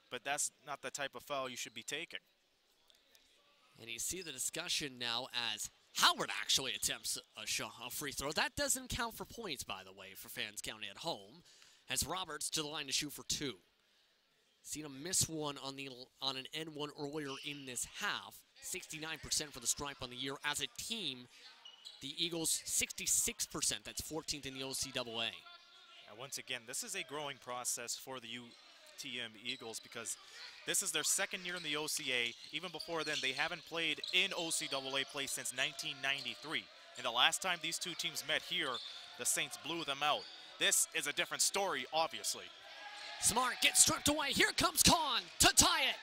but that's not the type of foul you should be taking. And you see the discussion now as Howard actually attempts a free throw. That doesn't count for points, by the way, for fans counting at home, as Roberts to the line to shoot for 2. Seen him miss one on an N1 earlier in this half. 69% for the stripe on the year. As a team, the Eagles 66%. That's 14th in the OCAA. And once again, this is a growing process for the UTM Eagles because this is their second year in the OCA. Even before then, they haven't played in OCAA play since 1993. And the last time these two teams met here, the Saints blew them out. This is a different story, obviously. Smart gets stripped away. Here comes Kahn to tie it.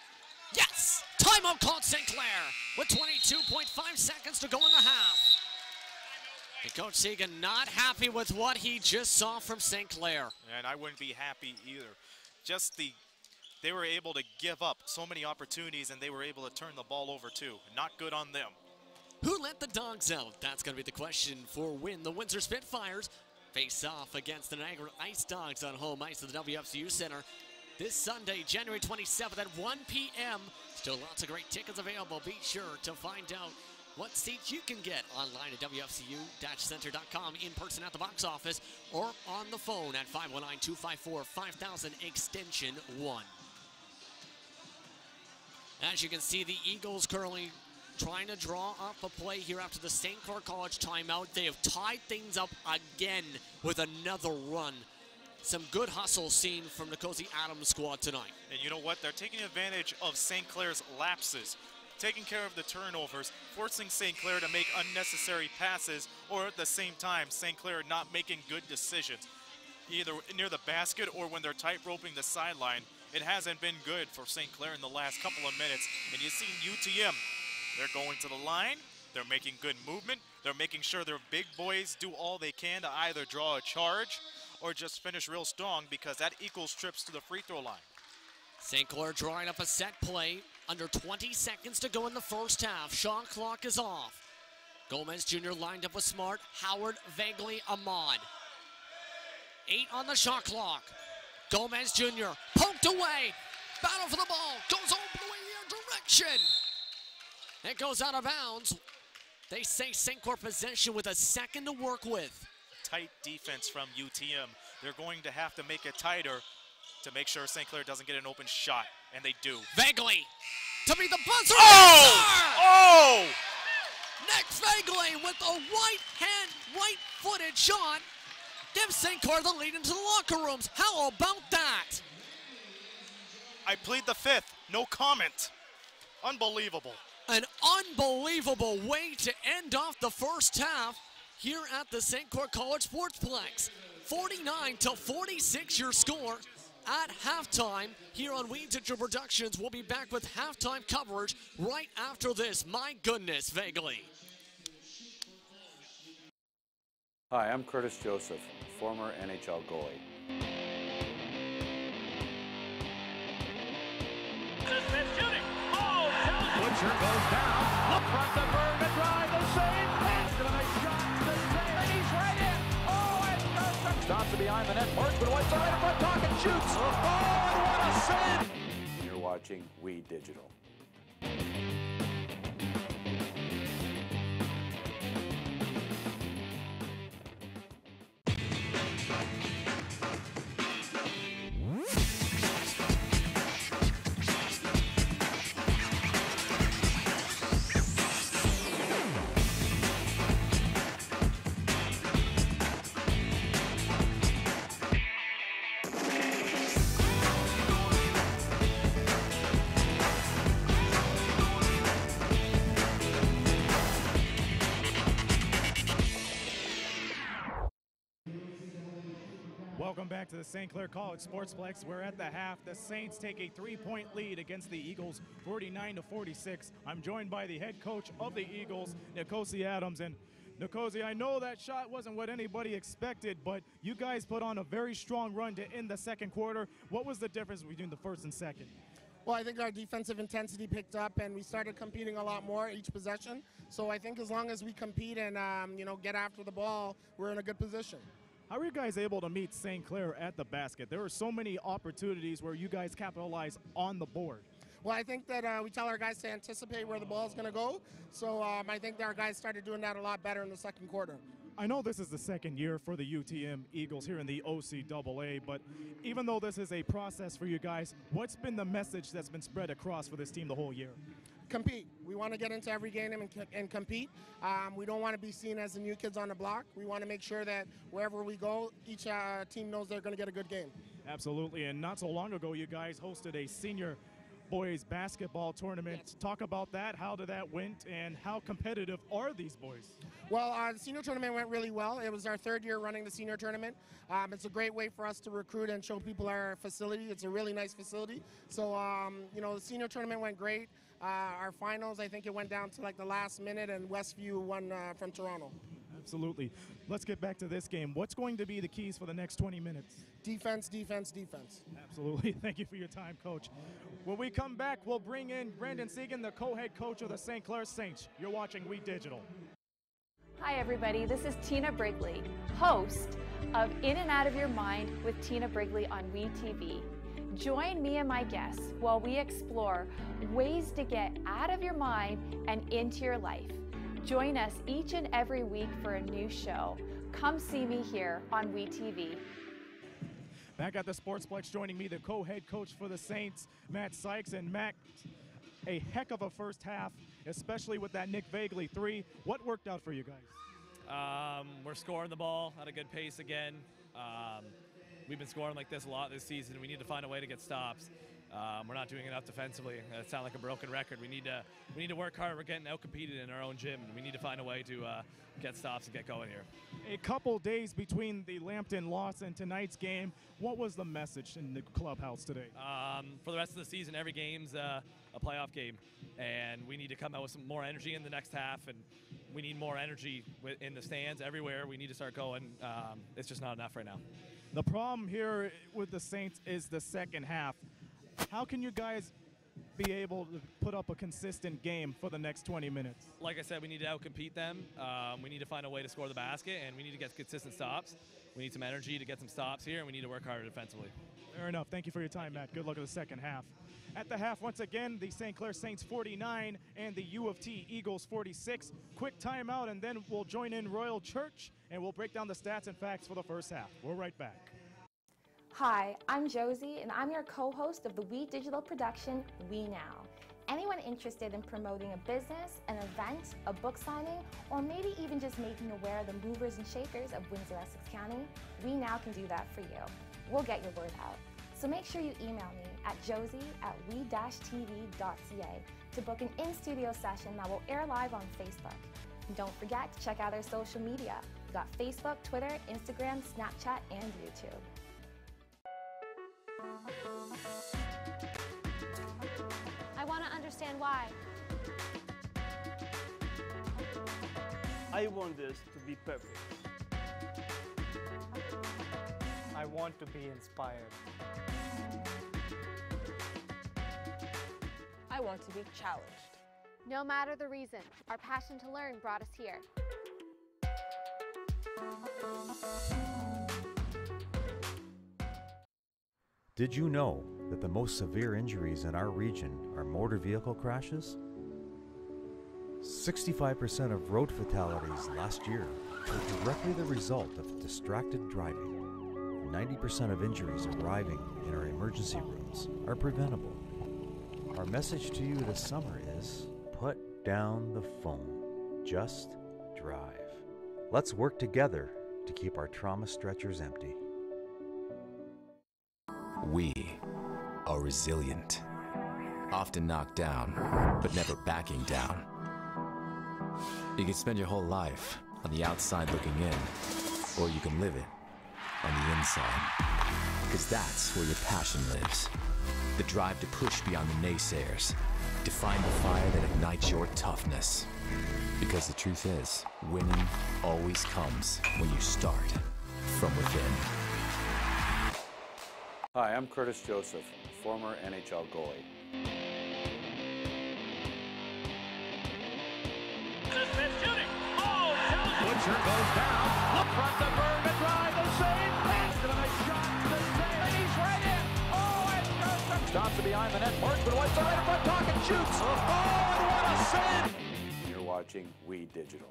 Yes! Timeout called St. Clair with 22.5 seconds to go in the half. And Coach Segan not happy with what he just saw from St. Clair. And I wouldn't be happy either. Just they were able to give up so many opportunities, and they were able to turn the ball over too. Not good on them. Who let the dogs out? That's going to be the question for when the Windsor Spitfires face off against the Niagara Ice Dogs on home ice at the WFCU Center this Sunday, January 27th at 1 p.m. Still lots of great tickets available. Be sure to find out what seats you can get online at WFCU-center.com, in person at the box office, or on the phone at 519-254-5000 extension 1. As you can see, the Eagles currently trying to draw up a play here after the St. Clair College timeout. They have tied things up again with another run. Some good hustle seen from the Cozy Adams squad tonight. And you know what? They're taking advantage of St. Clair's lapses, taking care of the turnovers, forcing St. Clair to make unnecessary passes, or at the same time, St. Clair not making good decisions, either near the basket or when they're tight roping the sideline. It hasn't been good for St. Clair in the last couple of minutes. And you've seen UTM. They're going to the line. They're making good movement. They're making sure their big boys do all they can to either draw a charge or just finish real strong, because that equals trips to the free throw line. St. Clair drawing up a set play. Under 20 seconds to go in the first half. Shot clock is off. Gomez Jr. lined up with Smart, Howard, Vaguely, Ahmad. 8 on the shot clock. Gomez Jr. poked away. Battle for the ball. Goes all the way the other direction. It goes out of bounds. They say St. Clair possession with a second to work with. Tight defense from UTM. They're going to have to make it tighter to make sure St. Clair doesn't get an open shot, and they do. Vaguely to be the buzzer. Oh! Nick Vaguely with a right-footed shot gives St. Clair the lead into the locker rooms. How about that? I plead the fifth. No comment. Unbelievable. An unbelievable way to end off the first half here at the St. Clair College Sportsplex. 49-46 your score at halftime here on Weeds Intro Productions. We'll be back with halftime coverage right after this. My goodness, Vaguely. Hi, I'm Curtis Joseph, former NHL goalie. Butcher goes down. Look front to Berg, drive, the save. Pass to the nice shot. The save. He's right in. Oh, and perfect. Stops it behind the net. Marksman wipes it right in front. Talking shoots. Oh, and what a save. You're watching We Digital. Welcome back to the St. Clair College Sportsplex. We're at the half. The Saints take a 3-point lead against the Eagles, 49-46. I'm joined by the head coach of the Eagles, Nkosi Adams. And Nkosi, I know that shot wasn't what anybody expected, but you guys put on a very strong run to end the second quarter. What was the difference between the first and second? Well, I think our defensive intensity picked up and we started competing a lot more each possession. So I think as long as we compete and get after the ball, we're in a good position. How are you guys able to meet St. Clair at the basket? There were so many opportunities where you guys capitalize on the board. Well, I think that we tell our guys to anticipate where the ball is going to go. So I think that our guys started doing that a lot better in the second quarter. I know this is the second year for the UTM Eagles here in the OCAA, but even though this is a process for you guys, what's been the message that's been spread across for this team the whole year? Compete. We want to get into every game and compete. We don't want to be seen as the new kids on the block. We want to make sure that wherever we go, each team knows they're going to get a good game. Absolutely, and not so long ago, you guys hosted a senior boys basketball tournament. Yes. Talk about that. How did that went, and how competitive are these boys? Well, the senior tournament went really well. It was our third year running the senior tournament. It's a great way for us to recruit and show people our facility. It's a really nice facility. So, the senior tournament went great. Our finals, I think it went down to like the last minute, and Westview won from Toronto. Absolutely. Let's get back to this game. What's going to be the keys for the next 20 minutes? Defense, defense, defense. Absolutely. Thank you for your time, Coach. When we come back, we'll bring in Brandon Segan, the co-head coach of the St. Clair Saints. You're watching We Digital. Hi everybody, this is Tina Brigley, host of In and Out of Your Mind with Tina Brigley on WeTV. Join me and my guests while we explore ways to get out of your mind and into your life. Join us each and every week for a new show. Come see me here on WeTV. Back at the Sportsplex, joining me, the co-head coach for the Saints, Matt Sykes. And Matt, a heck of a first half, especially with that Nick Vagley three. What worked out for you guys? We're scoring the ball at a good pace again. We've been scoring like this a lot this season. We need to find a way to get stops. We're not doing enough defensively. It sounds like a broken record. We need to work hard. We're getting out-competed in our own gym, and we need to find a way to get stops and get going here. A couple days between the Lambton loss and tonight's game, what was the message in the clubhouse today? For the rest of the season, every game's a playoff game, and we need to come out with some more energy in the next half, and we need more energy in the stands everywhere. We need to start going. It's just not enough right now. The problem here with the Saints is the second half. How can you guys be able to put up a consistent game for the next 20 minutes? Like I said, we need to outcompete them. We need to find a way to score the basket, and we need to get consistent stops. We need some energy to get some stops here, and we need to work harder defensively. Fair enough. Thank you for your time, Matt. Good luck in the second half. At the half, once again, the St. Clair Saints 49 and the U of T Eagles 46. Quick timeout, and then we'll join in Royal Church, and we'll break down the stats and facts for the first half. We're right back. Hi, I'm Josie, and I'm your co-host of the We Digital production, We Now. Anyone interested in promoting a business, an event, a book signing, or maybe even just making aware of the movers and shakers of Windsor-Essex County, We Now can do that for you. We'll get your word out. So make sure you email me at josie@we-tv.ca to book an in-studio session that will air live on Facebook. And don't forget to check out our social media. We've got Facebook, Twitter, Instagram, Snapchat, and YouTube. I want to understand why. I want this to be perfect. I want to be inspired. I want to be challenged. No matter the reason, our passion to learn brought us here. Did you know that the most severe injuries in our region are motor vehicle crashes? 65% of road fatalities last year were directly the result of distracted driving. 90% of injuries arriving in our emergency rooms are preventable. Our message to you this summer is, put down the phone. Just drive. Let's work together to keep our trauma stretchers empty. We are resilient, often knocked down, but never backing down. You can spend your whole life on the outside looking in, or you can live it on the inside. Because that's where your passion lives. The drive to push beyond the naysayers, to find the fire that ignites your toughness. Because the truth is, winning always comes when you start from within. Hi, I'm Curtis Joseph, former NHL goalie. Pressure goes down. Up front to Berg, a drive, the save. That's a nice shot. The save. And he's right in. Oh, and Joseph stops it behind the net. Marksman wipes it right in front pocket, shoots. Oh, and what a save. You're watching We Digital.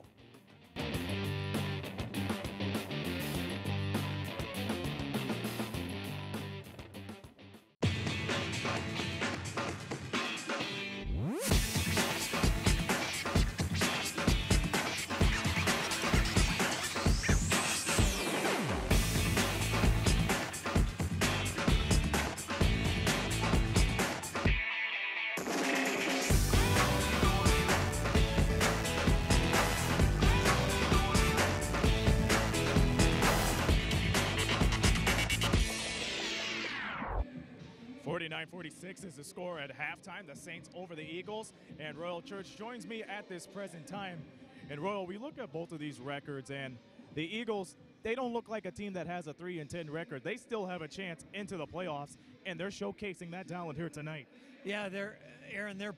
.46 is the score at halftime. The Saints over the Eagles, and Royal Church joins me at this present time. And Royal, we look at both of these records, and the Eagles, they don't look like a team that has a 3-10 record. They still have a chance into the playoffs, and they're showcasing that talent here tonight. Yeah, they're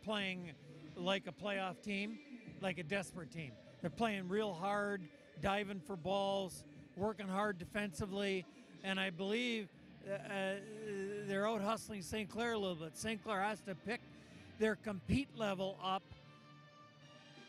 playing like a playoff team, like a desperate team. They're playing real hard, diving for balls, working hard defensively, and I believe they're out hustling St. Clair a little bit. St. Clair has to pick their compete level up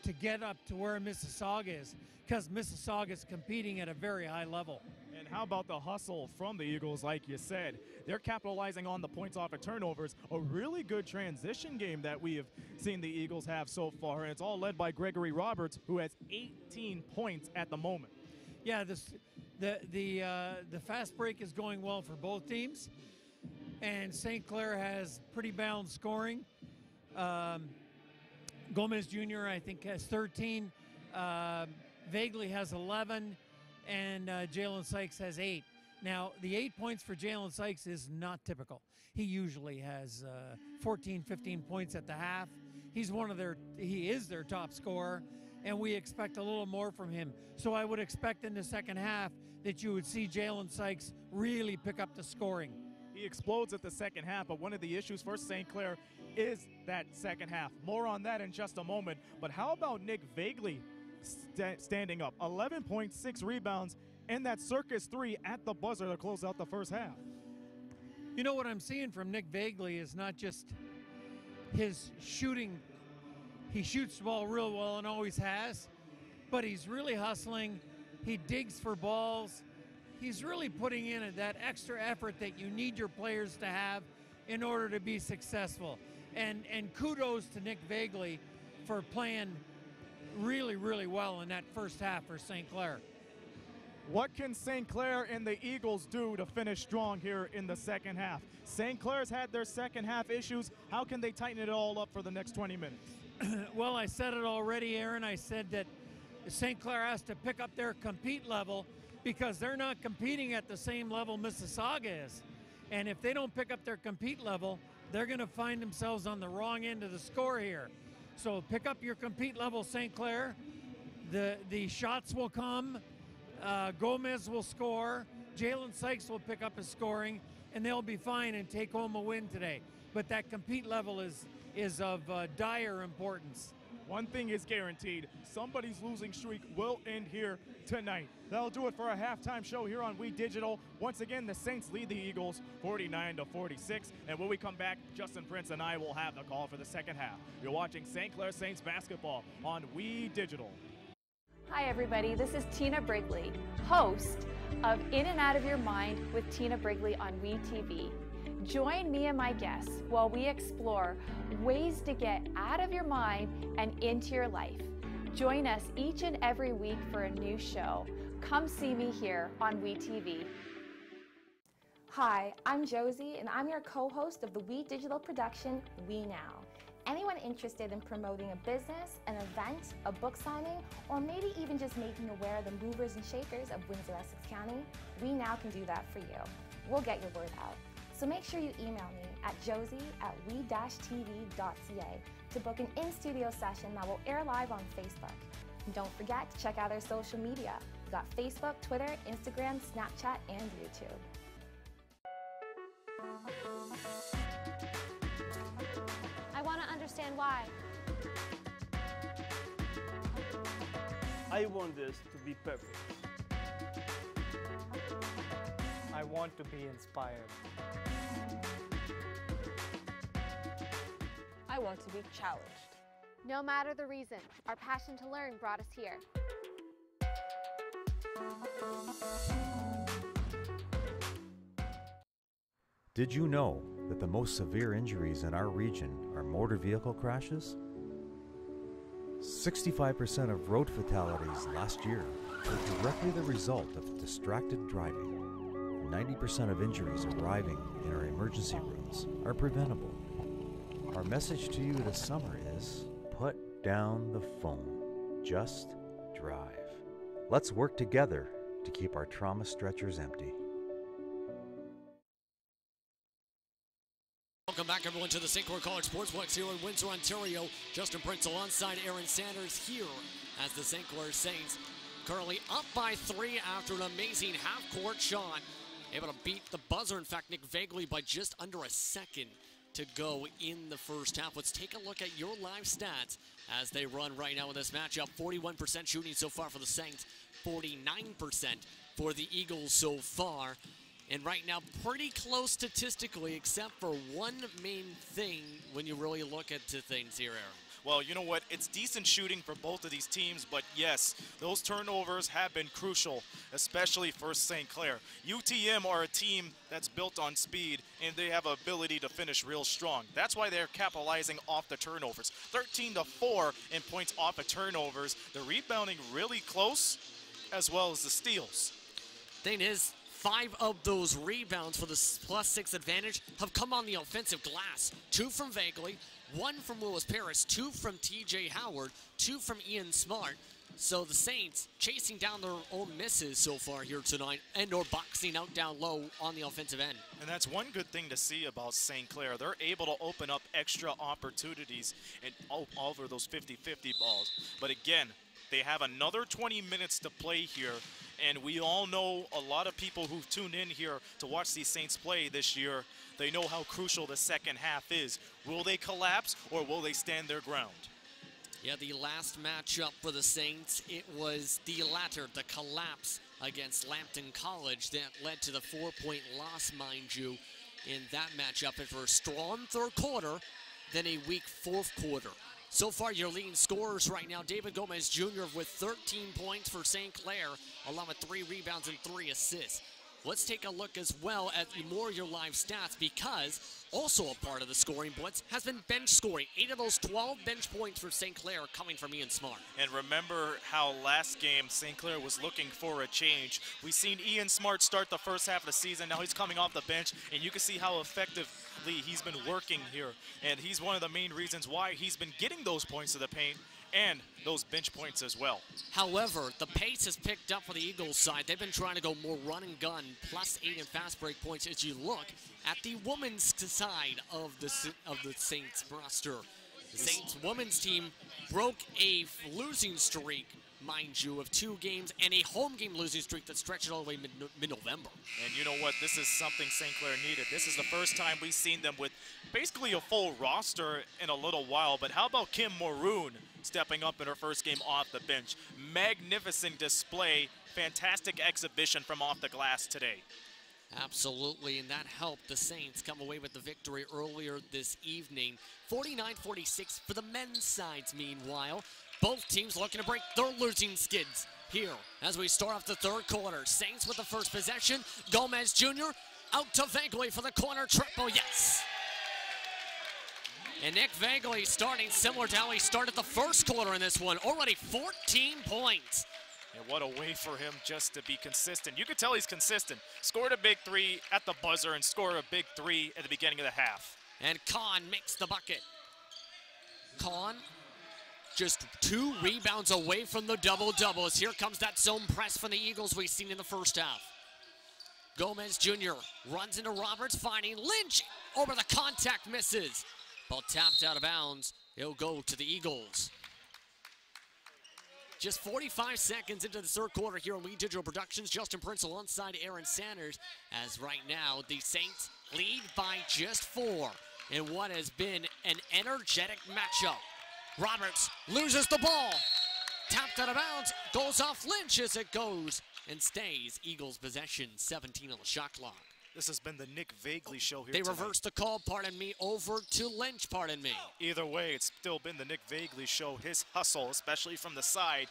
to get up to where Mississauga is, because Mississauga is competing at a very high level. And how about the hustle from the Eagles, like you said? They're capitalizing on the points off of turnovers, a really good transition game that we have seen the Eagles have so far, and it's all led by Gregory Roberts, who has 18 points at the moment. Yeah, the fast break is going well for both teams, and St. Clair has pretty balanced scoring. Gomez Jr. I think has 13, Vagley has 11, and Jalen Sykes has 8. Now the 8 points for Jalen Sykes is not typical. He usually has 14, 15 points at the half. He is their top scorer, and we expect a little more from him. So I would expect in the second half that you would see Jalen Sykes really pick up the scoring. He explodes at the second half, but one of the issues for St. Clair is that second half. More on that in just a moment. But how about Nick Vagley standing up? 11.6 rebounds and that circus 3 at the buzzer to close out the first half. You know what I'm seeing from Nick Vagley is not just his shooting. He shoots the ball real well and always has, but he's really hustling. He digs for balls. He's really putting in that extra effort that you need your players to have in order to be successful. And kudos to Nick Vagley for playing really, really well in that first half for St. Clair. What can St. Clair and the Eagles do to finish strong here in the second half? St. Clair's had their second half issues. How can they tighten it all up for the next 20 minutes? Well, I said it already, Aaron. I said that St. Clair has to pick up their compete level because they're not competing at the same level Mississauga is. And if they don't pick up their compete level, they're going to find themselves on the wrong end of the score here. So pick up your compete level, St. Clair. The shots will come. Gomez will score. Jalen Sykes will pick up his scoring, and they'll be fine and take home a win today. But that compete level is of dire importance. One thing is guaranteed, somebody's losing streak will end here tonight. That'll do it for a halftime show here on We Digital. Once again, the Saints lead the Eagles 49-46. And when we come back, Justin Prince and I will have the call for the second half. You're watching St. Clair Saints basketball on We Digital. Hi everybody, this is Tina Brigley, host of In and Out of Your Mind with Tina Brigley on We TV. Join me and my guests while we explore ways to get out of your mind and into your life. Join us each and every week for a new show. Come see me here on We TV. Hi, I'm Josie, and I'm your co-host of the We Digital production, We Now. Anyone interested in promoting a business, an event, a book signing, or maybe even just making aware of the movers and shakers of Windsor, Essex County, We Now can do that for you. We'll get your word out. So make sure you email me at josie@we-tv.ca to book an in-studio session that will air live on Facebook. And don't forget to check out our social media. We've got Facebook, Twitter, Instagram, Snapchat, and YouTube. I want to understand why. I I want this to be perfect. I want to be inspired. I want to be challenged. No matter the reason, our passion to learn brought us here. Did you know that the most severe injuries in our region are motor vehicle crashes? 65% of road fatalities last year were directly the result of distracted driving. 90% of injuries arriving in our emergency rooms are preventable. Our message to you this summer is, put down the phone. Just drive. Let's work together to keep our trauma stretchers empty. Welcome back, everyone, to the St. Clair College Sportsplex here in Windsor, Ontario. Justin Prince alongside Aaron Sanders here as the St. Clair Saints currently up by 3 after an amazing half-court shot. Able to beat the buzzer. In fact, Nick Vagley by just under a second to go in the first half. Let's take a look at your live stats as they run right now in this matchup. 41% shooting so far for the Saints, 49% for the Eagles so far. And right now, pretty close statistically, except for one main thing when you really look at things here, Aaron. Well, you know what? It's decent shooting for both of these teams, but yes, those turnovers have been crucial, especially for St. Clair. UTM are a team that's built on speed, and they have ability to finish real strong. That's why they're capitalizing off the turnovers. 13-4 in points off of turnovers. The rebounding really close, as well as the steals. Thing is, 5 of those rebounds for the +6 advantage have come on the offensive glass. 2 from Vagley, 1 from Willis Paris, 2 from TJ Howard, 2 from Ian Smart. So the Saints chasing down their own misses so far here tonight and or boxing out down low on the offensive end. And that's one good thing to see about St. Clair. They're able to open up extra opportunities and over those 50-50 balls. But again, they have another 20 minutes to play here. And we all know, a lot of people who've tuned in here to watch these Saints play this year, they know how crucial the second half is. Will they collapse or will they stand their ground? Yeah, the last matchup for the Saints, it was the latter, the collapse against Lambton College that led to the 4-point loss, mind you, in that matchup. And for a strong third quarter, then a weak fourth quarter. So far, your leading scorers right now, David Gomez Jr. with 13 points for St. Clair, along with 3 rebounds and 3 assists. Let's take a look as well at more of your live stats, because also a part of the scoring blitz has been bench scoring. 8 of those 12 bench points for St. Clair coming from Ian Smart. And remember how last game St. Clair was looking for a change. We've seen Ian Smart start the first half of the season. Now he's coming off the bench, and you can see how effectively he's been working here. And he's one of the main reasons why he's been getting those points to the paint and those bench points as well. However, the pace has picked up for the Eagles side. They've been trying to go more run and gun, +8 in fast break points as you look at the women's side of the Saints roster. The Saints women's team broke a losing streak, mind you, of 2 games and a home game losing streak that stretched all the way mid-November. And you know what? This is something St. Clair needed. This is the first time we've seen them with basically a full roster in a little while. But how about Kim Maroon stepping up in her first game off the bench? Magnificent display, fantastic exhibition from off the glass today. Absolutely, and that helped the Saints come away with the victory earlier this evening. 49-46 for the men's sides, meanwhile. Both teams looking to break their losing skids here as we start off the third quarter. Saints with the first possession. Gomez Jr. out to Vagley for the corner triple, yes! And Nick Vagley starting similar to how he started the first quarter in this one. Already 14 points. And what a way for him just to be consistent. You could tell he's consistent. Scored a big 3 at the buzzer and scored a big 3 at the beginning of the half. And Kahn makes the bucket. Kahn just 2 rebounds away from the double-double as here comes that zone press from the Eagles we've seen in the first half. Gomez Jr. runs into Roberts, finding Lynch over the contact, misses. Ball tapped out of bounds. It'll go to the Eagles. Just 45 seconds into the third quarter here on We Digital Productions. Justin Prince alongside Aaron Sanders, as right now the Saints lead by just 4 in what has been an energetic matchup. Roberts loses the ball. tapped out of bounds, goes off Lynch as it goes and stays. Eagles possession, 17 on the shot clock. This has been the Nick Vagley show here They tonight. reversed the call, pardon me, over to Lynch, pardon me. Either way, it's still been the Nick Vagley show. His hustle, especially from the side,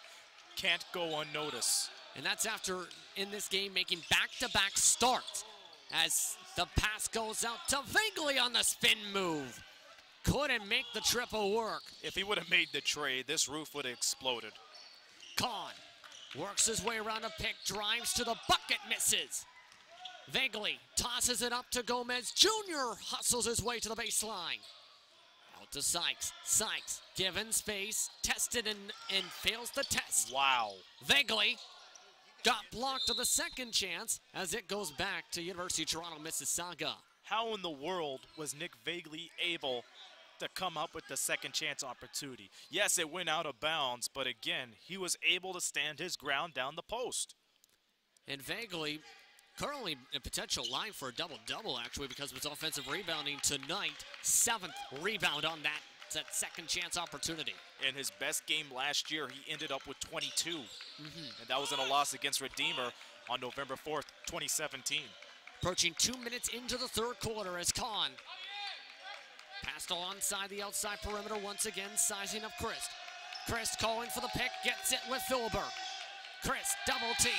can't go unnoticed. And that's after, in this game, making back-to-back starts as the pass goes out to Vagley on the spin move. Couldn't make the triple work. If he would have made the trade, this roof would have exploded. Kahn works his way around a pick, drives to the bucket, misses. Vagley tosses it up to Gomez. Jr. hustles his way to the baseline. Out to Sykes. Sykes given space, tested and fails the test. Wow. Vagley got blocked to the second chance as it goes back to University of Toronto, Mississauga. How in the world was Nick Vagley able to come up with the second chance opportunity? Yes, it went out of bounds, but again, he was able to stand his ground down the post. And Vagley currently a potential line for a double-double, actually, because of his offensive rebounding tonight. 7th rebound on that second chance opportunity. In his best game last year, he ended up with 22. And that was in a loss against Redeemer on November 4th, 2017. Approaching 2 minutes into the third quarter as Kahn passed alongside the outside perimeter once again, sizing up Christ. Christ calling for the pick, gets it with Philber. Christ double team.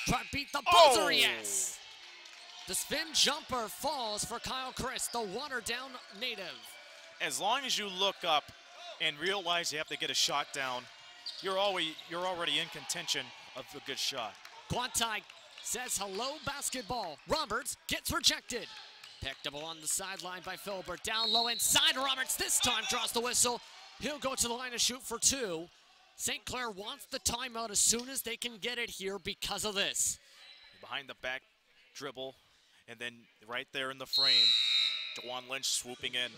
Try to beat the buzzer, yes! The spin jumper falls for Kyle Christ, the watered-down native. As long as you look up and realize you have to get a shot down, you're already in contention of a good shot. Guantai says hello basketball. Roberts gets rejected. Picked up along the sideline by Philbert. Down low inside. Roberts this time draws the whistle. He'll go to the line to shoot for 2. St. Clair wants the timeout as soon as they can get it here because of this. Behind the back dribble, and then right there in the frame, DeJuan Lynch swooping in.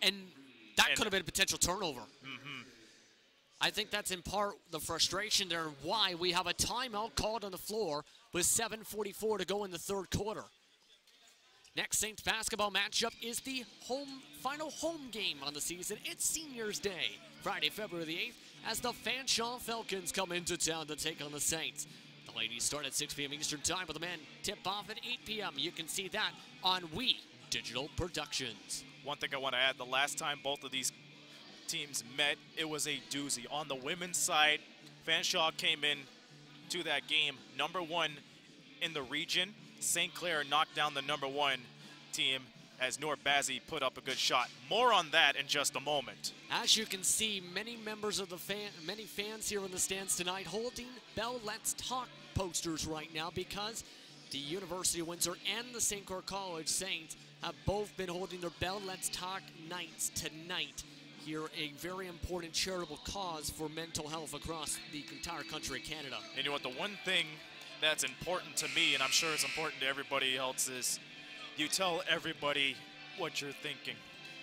And that could have been a potential turnover. I think that's in part the frustration there and why we have a timeout called on the floor with 7:44 to go in the third quarter. Next Saints basketball matchup is the final home game on the season. It's Seniors Day, Friday, February the 8th, as the Fanshawe Falcons come into town to take on the Saints. The ladies start at 6 p.m. Eastern Time, but the men tip off at 8 p.m. You can see that on We Digital Productions. One thing I want to add, the last time both of these teams met, it was a doozy. On the women's side, Fanshawe came in to that game #1 in the region. St. Clair knocked down the #1 team as Noor Bazzi put up a good shot. More on that in just a moment. As you can see, many members of the many fans here in the stands tonight holding Bell Let's Talk posters right now because the University of Windsor and the St. Clair College Saints have both been holding their Bell Let's Talk nights tonight. Here, a very important charitable cause for mental health across the entire country of Canada. And you know what, the one thing that's important to me, and I'm sure it's important to everybody else, is you tell everybody what you're thinking.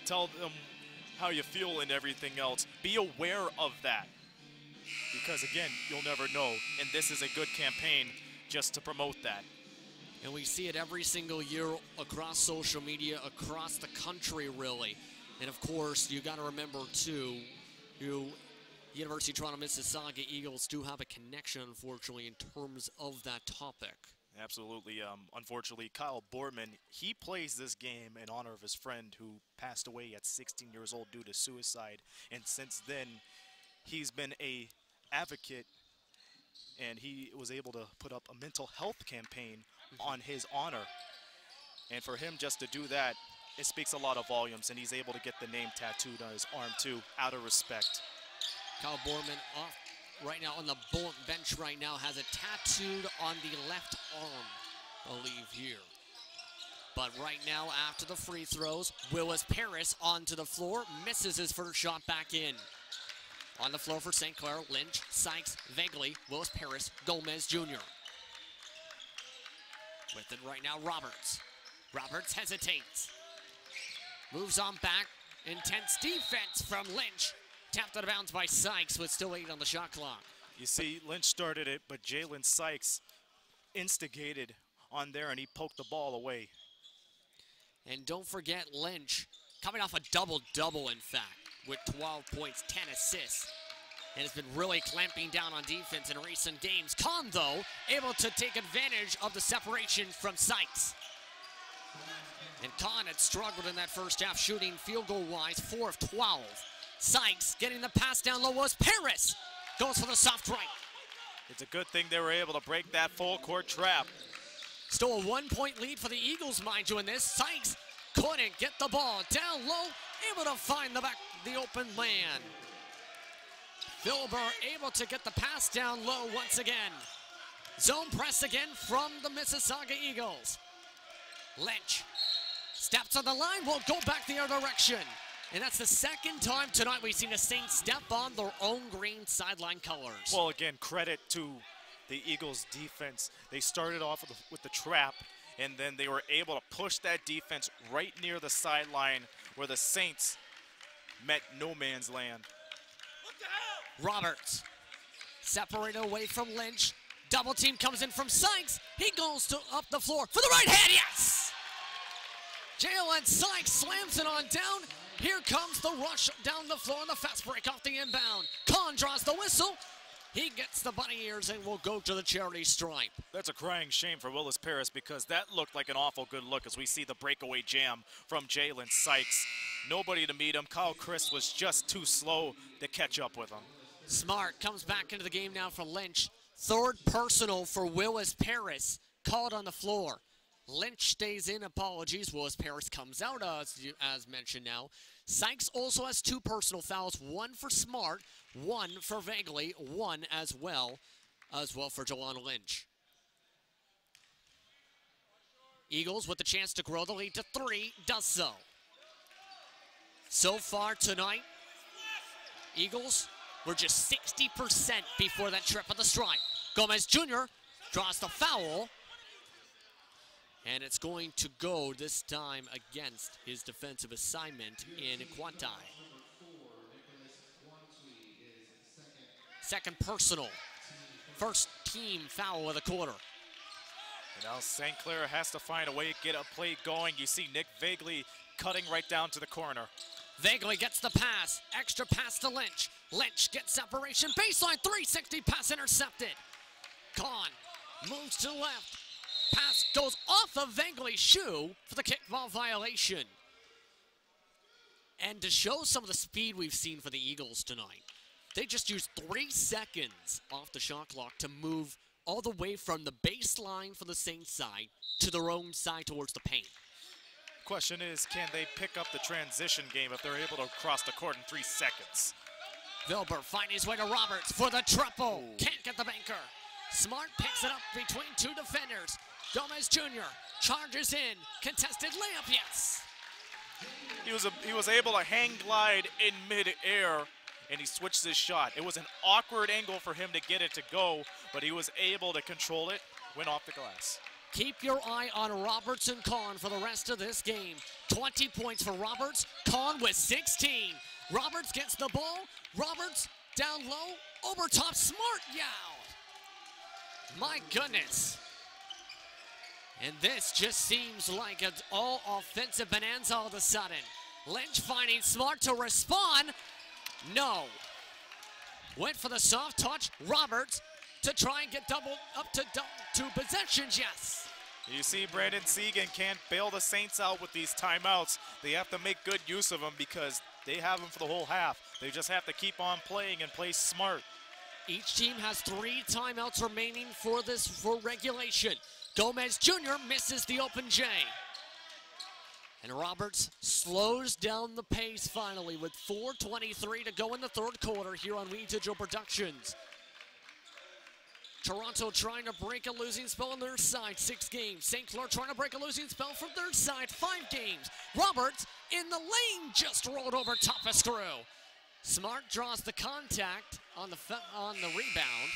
Tell them how you feel and everything else. Be aware of that. Because again, you'll never know. And this is a good campaign just to promote that. And we see it every single year across social media, across the country, really. And of course, you got to remember too, University of Toronto Mississauga Eagles do have a connection, unfortunately, in terms of that topic. Absolutely. Unfortunately, Kyle Borman, he plays this game in honor of his friend who passed away at 16 years old due to suicide. And since then, he's been an advocate, and he was able to put up a mental health campaign on his honor. And for him just to do that, it speaks a lot of volumes, and he's able to get the name tattooed on his arm too, out of respect. Kyle Borman off right now on the bench right now, has it tattooed on the left arm, I believe here. But right now, after the free throws, Willis Paris onto the floor, misses his first shot back in. On the floor for St. Clair, Lynch, Sykes, Vagley, Willis Paris, Gomez Jr. With it right now, Roberts. Roberts hesitates. Moves on back. Intense defense from Lynch. Tapped out of bounds by Sykes with still 8 on the shot clock. You see, Lynch started it, but Jalen Sykes instigated on there, and he poked the ball away. And don't forget Lynch, coming off a double-double, in fact, with 12 points, 10 assists. and has been really clamping down on defense in recent games. Kahn, though, able to take advantage of the separation from Sykes. And Kahn had struggled in that first half, shooting field goal-wise, 4 of 12. Sykes getting the pass down low was Paris. Goes for the soft right. It's a good thing they were able to break that full-court trap. Still a 1-point lead for the Eagles, mind you, in this. Sykes couldn't get the ball down low, able to find the open man. Filber able to get the pass down low once again. Zone press again from the Mississauga Eagles. Lynch steps on the line, will go back the other direction. And that's the second time tonight we've seen the Saints step on their own green sideline colors. Well, again, credit to the Eagles' defense. They started off with the trap, and then they were able to push that defense right near the sideline where the Saints met no man's land. Roberts separated away from Lynch. Double team comes in from Sykes. He goes up the floor for the right hand, yes! Jalen Sykes slams it on down. Here comes the rush down the floor, the fast break off the inbound. Kahn draws the whistle. He gets the bunny ears and will go to the charity stripe. That's a crying shame for Willis Paris because that looked like an awful good look as we see the breakaway jam from Jalen Sykes. Nobody to meet him. Kyle Christ was just too slow to catch up with him. Smart comes back into the game now for Lynch. Third personal for Willis Paris, called on the floor. Lynch stays in, apologies. Willis Paris comes out as mentioned now. Sykes also has 2 personal fouls, 1 for Smart, 1 for Vagley, 1 as well for Jelon Lynch. Eagles with the chance to grow the lead to 3, does so. So far tonight, Eagles were just 60% before that trip of the stripe. Gomez Jr. draws the foul. And it's going to go this time against his defensive assignment in Quantai. Second personal. First team foul of the quarter. And now St. Clair has to find a way to get a play going. You see Nick Vagley cutting right down to the corner. Vagley gets the pass. Extra pass to Lynch. Lynch gets separation. Baseline 360 pass intercepted. Kahn moves to the left. Pass goes off of Vagley's shoe for the kickball violation. And to show some of the speed we've seen for the Eagles tonight, they just used 3 seconds off the shot clock to move all the way from the baseline for the Saints side to their own side towards the paint. Question is, can they pick up the transition game if they're able to cross the court in 3 seconds? Vilbert finding his way to Roberts for the triple. Can't get the banker. Smart picks it up between 2 defenders. Gomez Jr. charges in. Contested layup, yes. He was able to hang glide in mid-air, and he switched his shot. It was an awkward angle for him to get it to go, but he was able to control it, went off the glass. Keep your eye on Roberts and Kahn for the rest of this game. 20 points for Roberts, Kahn with 16. Roberts gets the ball. Roberts down low, over top, Smart, My goodness. And this just seems like an all-offensive bonanza all of a sudden. Lynch finding Smart to respond. No. Went for the soft touch. Roberts to try and get double up to 2 possessions, yes. You see Brandon Segan can't bail the Saints out with these timeouts. They have to make good use of them because they have them for the whole half. They just have to keep on playing and play smart. Each team has 3 timeouts remaining for regulation. Gomez Jr. misses the open J. And Roberts slows down the pace finally with 4:23 to go in the 3rd quarter here on We Digital Productions. Toronto trying to break a losing spell on their side, 6 games. St. Clair trying to break a losing spell from their side, 5 games. Roberts in the lane just rolled over top of screw. Smart draws the contact on the rebound,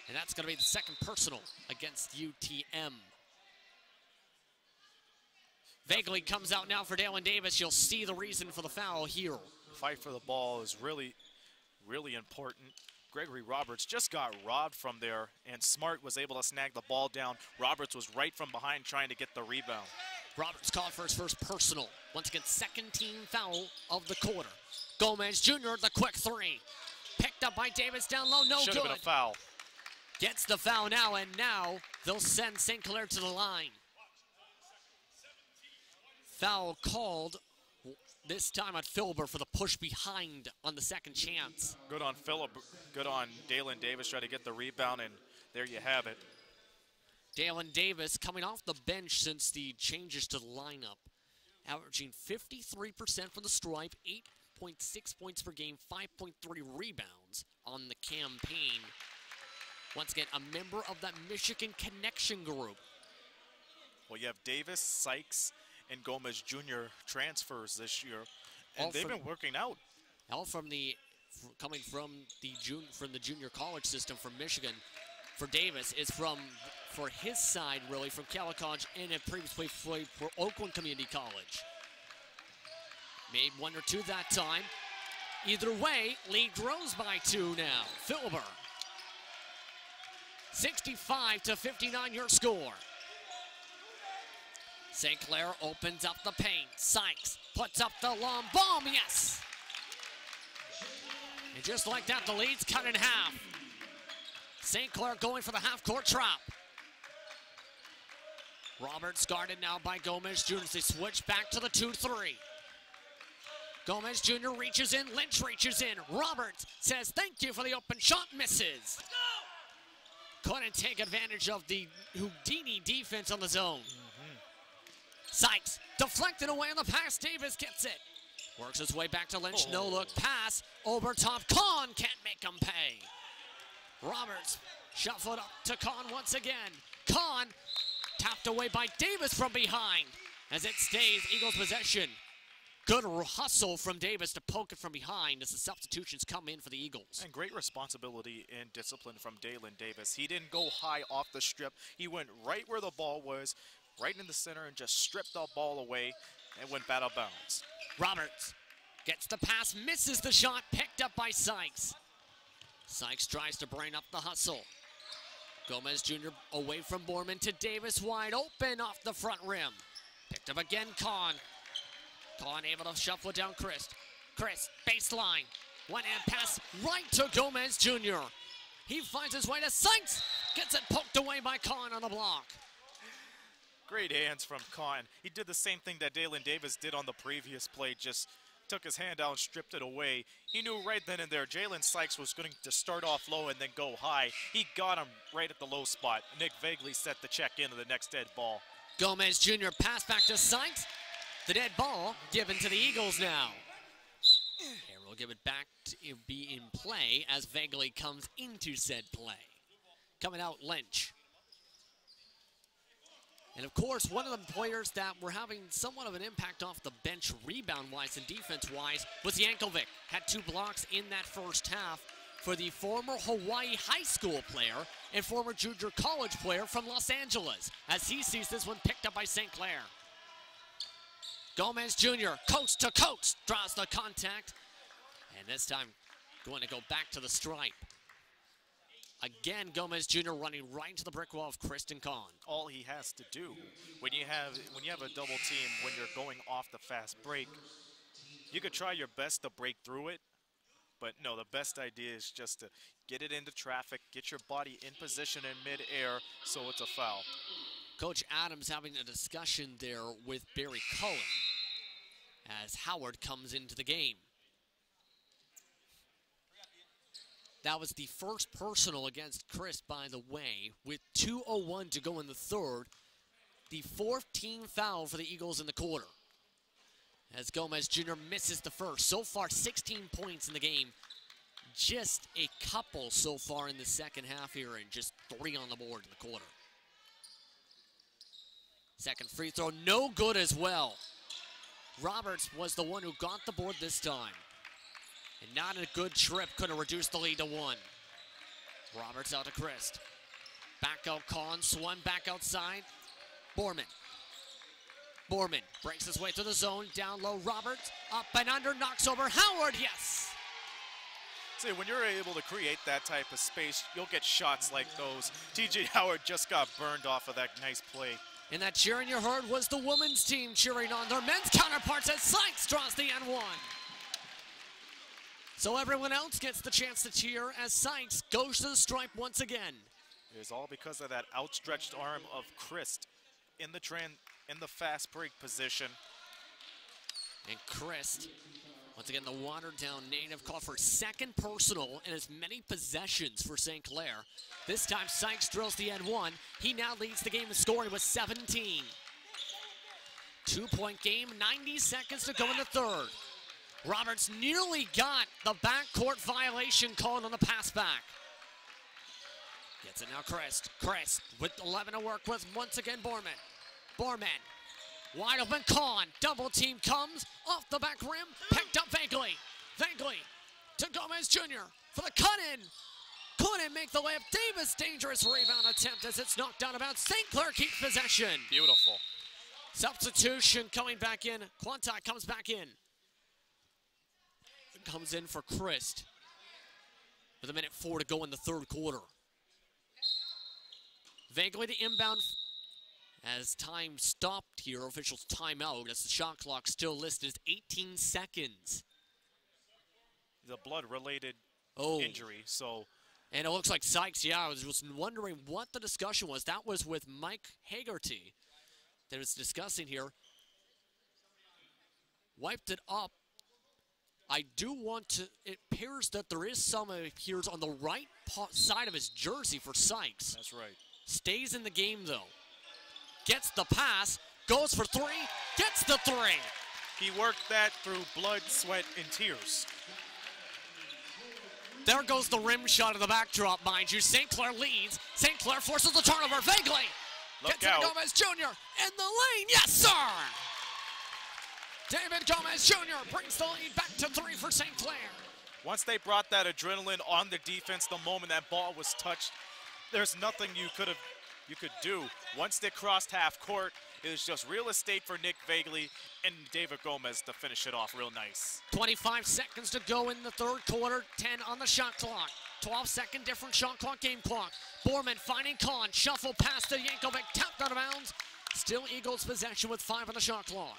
and that's going to be the second personal against UTM. Vagley comes out now for Dalen Davis. You'll see the reason for the foul here. Fight for the ball is really, really important. Gregory Roberts just got robbed from there, and Smart was able to snag the ball down. Roberts was right from behind trying to get the rebound. Roberts called for his first personal. Once again, second team foul of the quarter. Gomez Jr., the quick 3. picked up by Davis down low, no good. Should have been a foul. Gets the foul now, and now they'll send St. Clair to the line. Foul called this time on Philber for the push behind on the second chance. Good on Philip, good on Dalen Davis, try to get the rebound, and there you have it. Dalen Davis coming off the bench since the changes to the lineup, averaging 53% from the stripe, 8.6 points per game, 5.3 rebounds on the campaign. Once again, a member of that Michigan Connection group. Well, you have Davis, Sykes, and Gomez Jr. transfers this year, and they've been working out. All coming from the junior college system from Michigan. For Davis, it's for his side really from Calicut and had previously played for Oakland Community College. Made 1 or 2 that time. Either way, lead grows by 2 now. Philber. 65-59 your score. St. Clair opens up the paint. Sykes puts up the long bomb, yes! And just like that, the lead's cut in half. St. Clair going for the half-court trap. Roberts guarded now by Gomez Jr. They switch back to the 2-3. Gomez Jr. reaches in, Lynch reaches in. Roberts says thank you for the open shot, misses. Couldn't take advantage of the Houdini defense on the zone. Sykes deflected away on the pass. Davis gets it. Works his way back to Lynch. No look pass. Over top. Kahn can't make him pay. Roberts shuffled up to Kahn once again. Kahn tapped away by Davis from behind as it stays Eagles possession. Good hustle from Davis to poke it from behind as the substitutions come in for the Eagles. And great responsibility and discipline from Dalen Davis. He didn't go high off the strip. He went right where the ball was, right in the center, and just stripped the ball away and went out of bounds. Roberts gets the pass, misses the shot, picked up by Sykes. Sykes tries to bring up the hustle. Gomez Jr. away from Borman to Davis, wide open off the front rim. Picked up again, Kahn. Kahn able to shuffle down Chris. Chris, baseline. One-hand pass right to Gomez Jr. He finds his way to Sykes. Gets it poked away by Kahn on the block. Great hands from Kahn. He did the same thing that Dalen Davis did on the previous play, just took his hand out and stripped it away. He knew right then and there Jalen Sykes was going to start off low and then go high. He got him right at the low spot. Nick Vagley set the check into the next dead ball. Gomez Jr. pass back to Sykes. The dead ball given to the Eagles now. And we'll give it back to be in play as Vagley comes into said play. Coming out, Lynch. And of course, one of the players that were having somewhat of an impact off the bench rebound-wise and defense-wise was Yankovic. Had 2 blocks in that first half for the former Hawaii high school player and former junior college player from Los Angeles, as he sees this one picked up by St. Clair. Gomez Jr. coast to coast draws the contact, and this time going to go back to the stripe. Again, Gomez Jr. running right into the brick wall of Kristen Kahn. All he has to do when you have a double team, when you're going off the fast break, you could try your best to break through it, but no, the best idea is just to get it into traffic, get your body in position in midair, so it's a foul. Coach Adams having a discussion there with Barry Cullen as Howard comes into the game. That was the first personal against Chris, by the way, with 2:01 to go in the third. The 4th team foul for the Eagles in the quarter, as Gomez Jr. misses the first. So far, 16 points in the game. Just a couple so far in the second half here, and just 3 on the board in the quarter. Second free throw, no good as well. Roberts was the one who got the board this time. And not a good trip, could have reduced the lead to 1. Roberts out to Christ. Back out Kahn, swung back outside. Borman breaks his way through the zone, down low Roberts, up and under, knocks over Howard, yes! See, when you're able to create that type of space, you'll get shots like those. TJ Howard just got burned off of that nice play. And that cheering you heard was the women's team cheering on their men's counterparts as Sykes draws the N1. So everyone else gets the chance to cheer as Sykes goes to the stripe once again. It is all because of that outstretched arm of Christ in the fast break position. And Christ, once again, the watered-down native, called for second personal in as many possessions for St. Clair. This time, Sykes drills the end one. He now leads the game in scoring with 17. 2-point game, 90 seconds to go in the third. Roberts nearly got the backcourt violation called on the pass back. Gets it now, Christ. Christ with 11 to work with once again, Borman. Borman, wide open, Kahn. Double team comes off the back rim, picked up Vagley. Vagley to Gomez Jr. for the cut-in. Couldn't make the layup. Davis, dangerous rebound attempt as it's knocked out of bounds. St. Clair keeps possession. Beautiful. Substitution coming back in. Quantai comes back in. Comes in for Christ with 1:04 to go in the third quarter. Vaguely the inbound as time stopped here. Officials timeout as the shot clock still listed as 18 seconds. The blood-related injury, so. And it looks like Sykes, yeah, I was wondering what the discussion was. That was with Mike Hagerty that was discussing here. Wiped it up. I do want to, it appears that there is some appears on the right side of his jersey for Sykes. That's right. Stays in the game though. Gets the pass, goes for three, gets the three. He worked that through blood, sweat, and tears. There goes the rim shot of the backdrop, mind you. St. Clair leads. St. Clair forces the turnover. Vaguely gets it to Gomez Jr. in the lane. Yes, sir! David Gomez Jr. brings the lead back to three for St. Clair. Once they brought that adrenaline on the defense, the moment that ball was touched, there's nothing you could do. Once they crossed half court, it was just real estate for Nick Vagley and David Gomez to finish it off real nice. 25 seconds to go in the third quarter, 10 on the shot clock. 12-second different shot clock, game clock. Borman finding Kahn, shuffle pass to Yankovic, tapped out of bounds. Still Eagles possession with 5 on the shot clock.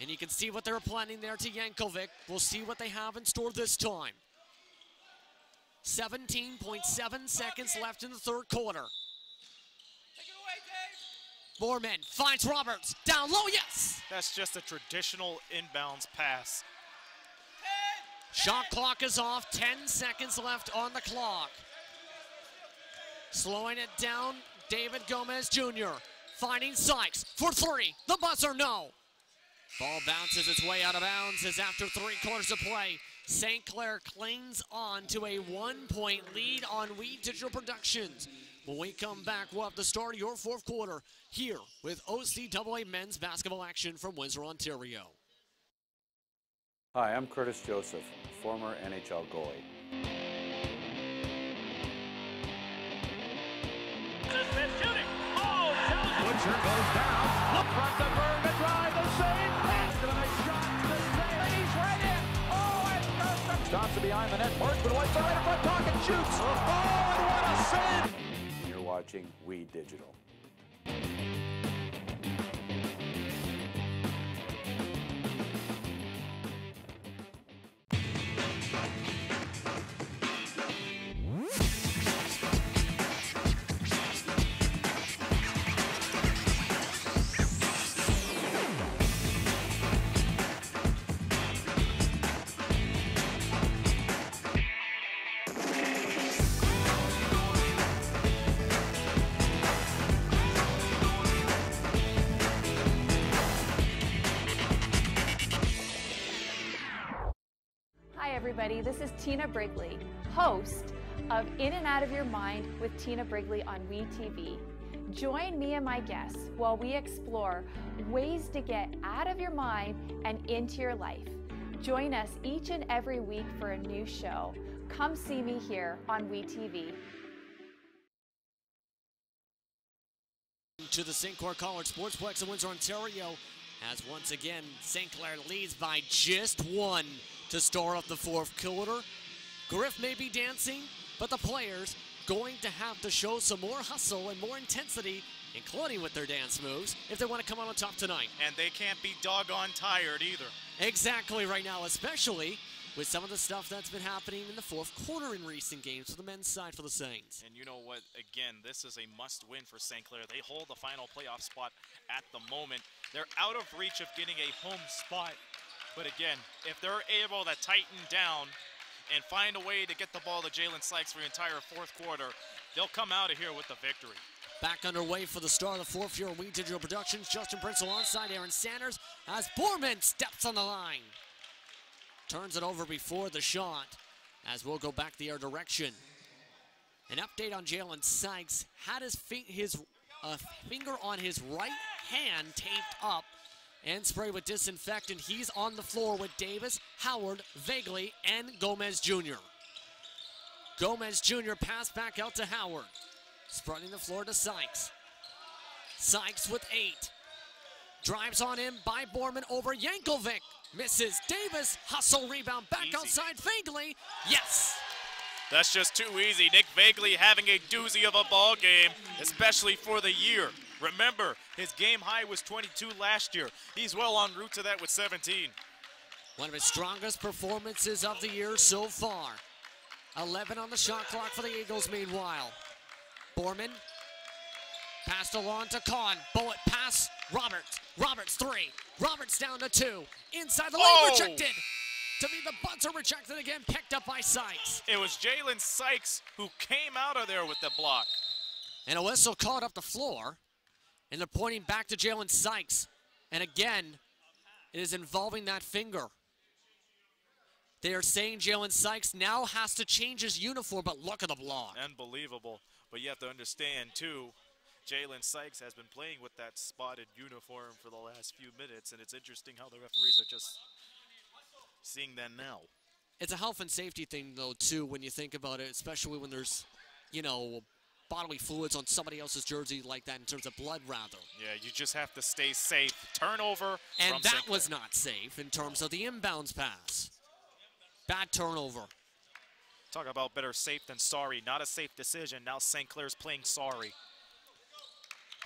And you can see what they were planning there to Yankovic. We'll see what they have in store this time. 17.7 seconds left in the third quarter. Borman finds Roberts, down low, yes! That's just a traditional inbounds pass. Shot clock is off, 10 seconds left on the clock. Slowing it down, David Gomez Jr. finding Sykes for three, the buzzer, no. Ball bounces its way out of bounds as after 3 quarters of play, St. Clair clings on to a 1-point lead on We Digital Productions. When we come back, we'll have the start of your fourth quarter here with OCAA men's basketball action from Windsor, Ontario. Hi, I'm Curtis Joseph, former NHL goalie. Smith shooting. Oh, Butcher goes down. Look front the Berg, drive, the save. Pass to the nice shot. The save. He's right in. Oh, and Johnson. Johnson behind the net. Marksman White side in front, pocket shoots. Oh, and what a save. You're watching We Digital. Everybody, this is Tina Brigley, host of In and Out of Your Mind with Tina Brigley on WeTV. Join me and my guests while we explore ways to get out of your mind and into your life. Join us each and every week for a new show. Come see me here on WeTV. To the St. Clair College Sportsplex in Windsor, Ontario, as once again St. Clair leads by just 1 to start off the fourth quarter. Griff may be dancing, but the players going to have to show some more hustle and more intensity, including with their dance moves, if they want to come out on top tonight. And they can't be doggone tired either. Exactly right now, especially with some of the stuff that's been happening in the fourth quarter in recent games for the men's side for the Saints. And you know what? Again, this is a must-win for St. Clair. They hold the final playoff spot at the moment. They're out of reach of getting a home spot. But again, if they're able to tighten down and find a way to get the ball to Jalen Sykes for the entire fourth quarter, they'll come out of here with the victory. Back underway for the start of the fourth here, We Digital Productions. Justin Prince alongside Aaron Sanders as Borman steps on the line. Turns it over before the shot as we'll go back the other direction. An update on Jalen Sykes. Had his finger on his right hand taped up and sprayed with disinfectant. He's on the floor with Davis, Howard, Vagley, and Gomez Jr. Gomez Jr. passed back out to Howard. Spreading the floor to Sykes. Sykes with 8. Drives on him by Borman over Yankovic. Misses. Davis, hustle, rebound, back outside Vagley. Yes! That's just too easy. Nick Vagley having a doozy of a ball game, especially for the year. Remember, his game high was 22 last year. He's well en route to that with 17. One of his strongest performances of the year so far. 11 on the shot clock for the Eagles meanwhile. Borman passed along to Kahn. Bullet pass, Roberts. Roberts 3. Roberts down to 2. Inside the lane, rejected. To be the buzzer, rejected again, picked up by Sykes. It was Jalen Sykes who came out of there with the block. And a whistle caught up the floor. And they're pointing back to Jalen Sykes. And again, it is involving that finger. They are saying Jalen Sykes now has to change his uniform, but look at the block. Unbelievable. But you have to understand, too, Jalen Sykes has been playing with that spotted uniform for the last few minutes, and it's interesting how the referees are just seeing that now. It's a health and safety thing, though, too, when you think about it, especially when there's, you know, bodily fluids on somebody else's jersey like that in terms of blood, rather. Yeah, you just have to stay safe. Turnover and from that St. Clair. was not safe in terms of the inbounds pass. Bad turnover. Talk about better safe than sorry. Not a safe decision. Now St. Clair's playing sorry.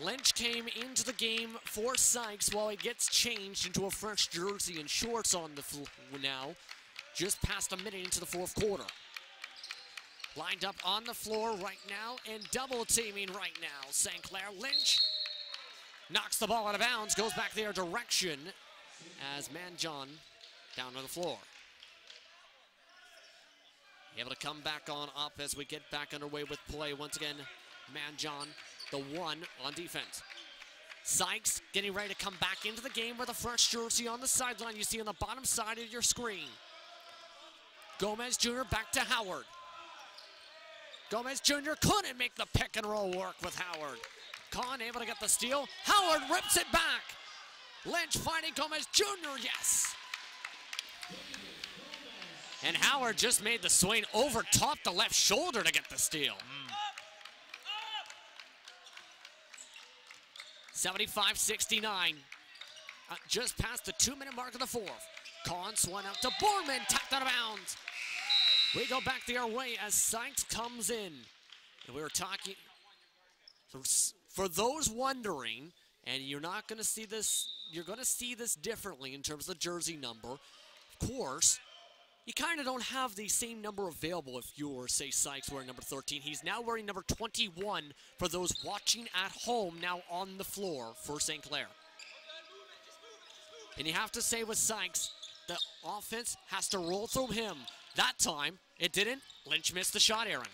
Lynch came into the game for Sykes while he gets changed into a fresh jersey and shorts on the floor now. Just past a minute into the fourth quarter. Lined up on the floor right now and double teaming right now. St. Clair. Lynch knocks the ball out of bounds, goes back their direction as Manjon down on the floor. Able to come back on up as we get back underway with play. Once again, Manjon, the 1 on defense. Sykes getting ready to come back into the game with a fresh jersey on the sideline. You see on the bottom side of your screen. Gomez Jr. back to Howard. Gomez Jr. couldn't make the pick and roll work with Howard. Kahn able to get the steal. Howard rips it back. Lynch finding Gomez Jr. Yes. And Howard just made the swing over top the left shoulder to get the steal. 75-69. Just past the 2-minute mark of the fourth. Kahn swung out to Borman, tapped out of bounds. We go back the other way as Sykes comes in. And we were talking, for those wondering, and you're not going to see this, you're going to see this differently in terms of the jersey number. Of course, you kind of don't have the same number available if you were, say, Sykes wearing number 13. He's now wearing number 21 for those watching at home now on the floor for St. Clair. And you have to say with Sykes, the offense has to roll through him. That time, it didn't. Lynch missed the shot, Aaron.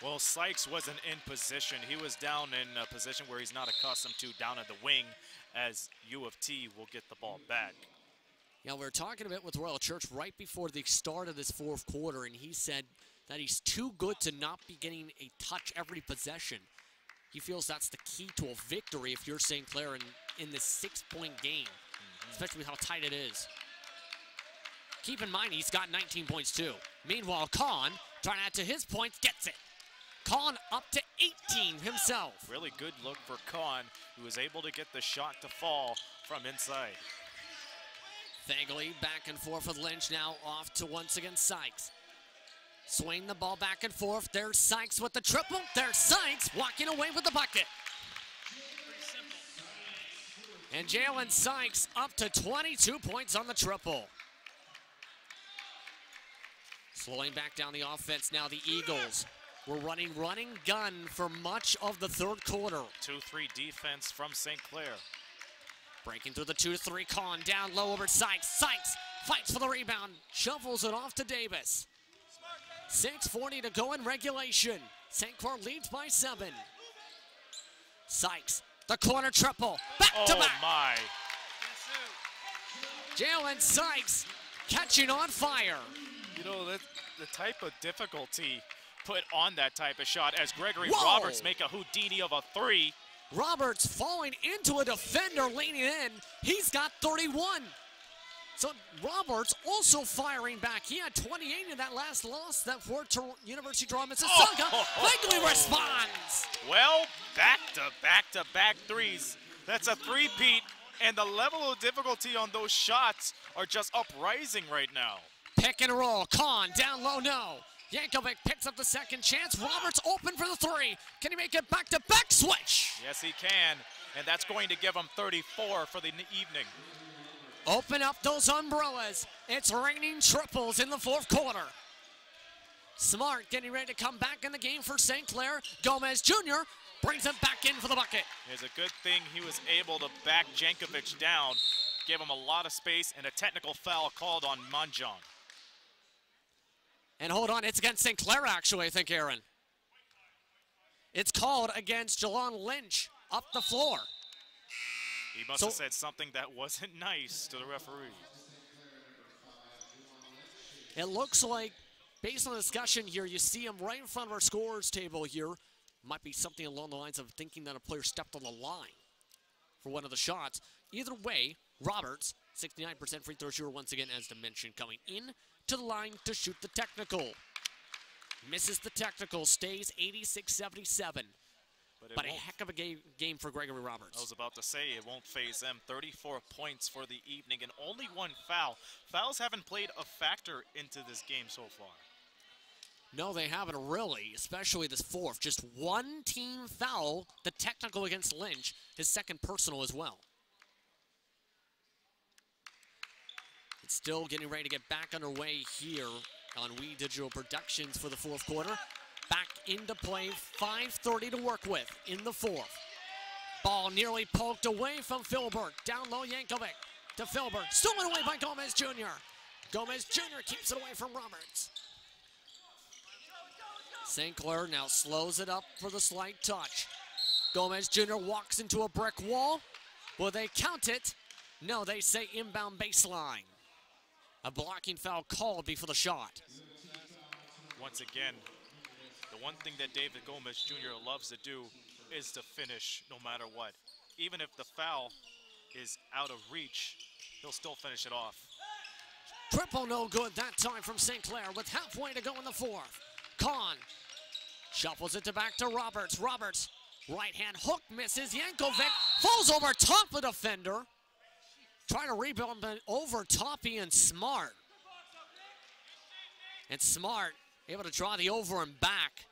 Well, Sykes wasn't in position. He was down in a position where he's not accustomed to, down at the wing, as U of T will get the ball back. Yeah, we were talking a bit with Royal Church right before the start of this fourth quarter, and he said that he's too good to not be getting a touch every possession. He feels that's the key to a victory if you're St. Clair in this 6-point game, especially with how tight it is. Keep in mind, he's got 19 points too. Meanwhile, Kahn, trying to add to his points, gets it. Kahn up to 18 himself. Really good look for Kahn, who was able to get the shot to fall from inside. Fagley back and forth with Lynch, now off to once again Sykes. Swing the ball back and forth. There's Sykes with the triple. There's Sykes walking away with the bucket. And Jalen Sykes up to 22 points on the triple. Slowing back down the offense now, the Eagles were running gun for much of the third quarter. 2-3 defense from St. Clair. Breaking through the 2-3, Con down low over Sykes. Sykes fights for the rebound, shovels it off to Davis. 6:40 to go in regulation. St. Clair leads by 7. Sykes, the corner triple, back to back. Oh my. Jalen Sykes catching on fire. You know, the type of difficulty put on that type of shot as Gregory Roberts make a Houdini of a 3. Roberts falling into a defender leaning in. He's got 31. So Roberts also firing back. He had 28 in that last loss that for University draw Mississauga. Quigley responds. Well, back-to-back-to-back threes. That's a three-peat, and the level of difficulty on those shots are just uprising right now. Pick and roll. Con down low, no. Yankovic picks up the second chance. Roberts open for the 3. Can he make it back-to-back switch? Yes, he can, and that's going to give him 34 for the evening. Open up those umbrellas. It's raining triples in the fourth quarter. Smart getting ready to come back in the game for St. Clair. Gomez Jr. brings him back in for the bucket. It's a good thing he was able to back Jankovic down, give him a lot of space, and a technical foul called on Manjan. And hold on, it's against St. Clair actually, I think, Aaron. It's called against Jalon Lynch up the floor. He must have said something that wasn't nice to the referee. It looks like, based on the discussion here, you see him right in front of our scorers table here. Might be something along the lines of thinking that a player stepped on the line for one of the shots. Either way, Roberts, 69% free throw shooter once again, as mentioned, coming in to the line to shoot the technical. Misses the technical, stays 86-77. But a heck of a game for Gregory Roberts. I was about to say, it won't phase them. 34 points for the evening and only 1 foul. Fouls haven't played a factor into this game so far. No, they haven't really, especially this fourth. Just 1 team foul, the technical against Lynch, his second personal as well. It's still getting ready to get back underway here on We Digital Productions for the fourth quarter. Back into play, 5:30 to work with in the fourth. Ball nearly poked away from Filbert. Down low, Yankovic to Filbert. Stolen away by Gomez Jr. Gomez Jr. keeps it away from Roberts. St. Clair now slows it up for the slight touch. Gomez Jr. walks into a brick wall. Will they count it? No, they say inbound baseline. A blocking foul called before the shot. Once again, the one thing that David Gomez Jr. loves to do is to finish no matter what. Even if the foul is out of reach, he'll still finish it off. Triple no good that time from St. Clair with halfway to go in the fourth. Con shuffles it back to Roberts. Roberts, right hand hook misses. Yankovic falls over top of the defender. Trying to rebound but over Toppy and Smart. And Smart able to draw the over and back.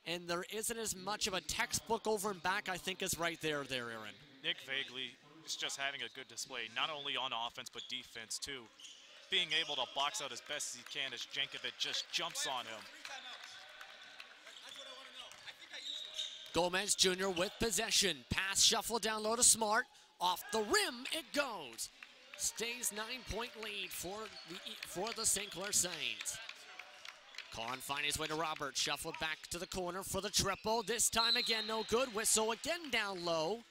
And there isn't as much of a textbook over and back, I think, is right there, Aaron. Nick Vagley is just having a good display, not only on offense, but defense, too. Being able to box out as best as he can as Jankovic just jumps on him. Gomez Jr. with possession. Pass shuffle down low to Smart. Off the rim it goes. Stays 9-point lead for the St. Clair Saints. Con finds his way to Roberts. Shuffled back to the corner for the triple. This time again, no good. Whistle again down low.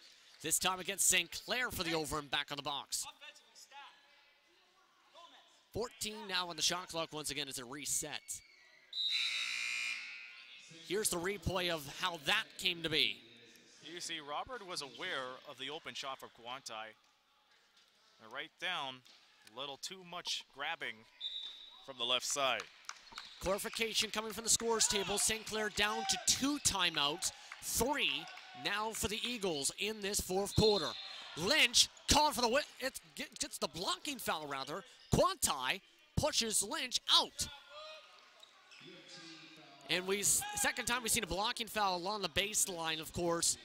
This time against St. Clair for the over and back on the box. 14 now on the shot clock once again as it resets. Here's the replay of how that came to be. You see, Robert was aware of the open shot for Guantai. Right down, a little too much grabbing from the left side. Clarification coming from the scores table. St. Clair down to 2 timeouts. 3 now for the Eagles in this fourth quarter. Lynch called for the gets the blocking foul rather. Guantai pushes Lynch out. And second time we've seen a blocking foul along the baseline, of course.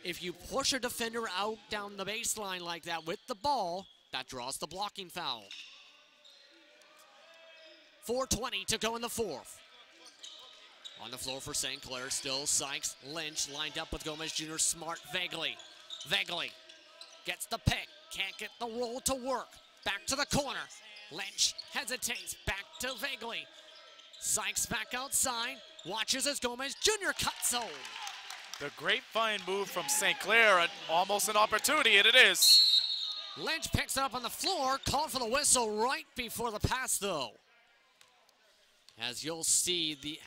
If you push a defender out down the baseline like that with the ball, that draws the blocking foul. 4:20 to go in the fourth. On the floor for St. Clair still Sykes, Lynch lined up with Gomez Jr., Smart, Vaguely. Vaguely gets the pick, can't get the roll to work. Back to the corner. Lynch hesitates, back to Vaguely. Sykes back outside, watches as Gomez Jr. cuts home. The grapevine move from St. Clair, and almost an opportunity, and it is. Lynch picks it up on the floor, called for the whistle right before the pass though. As you'll see the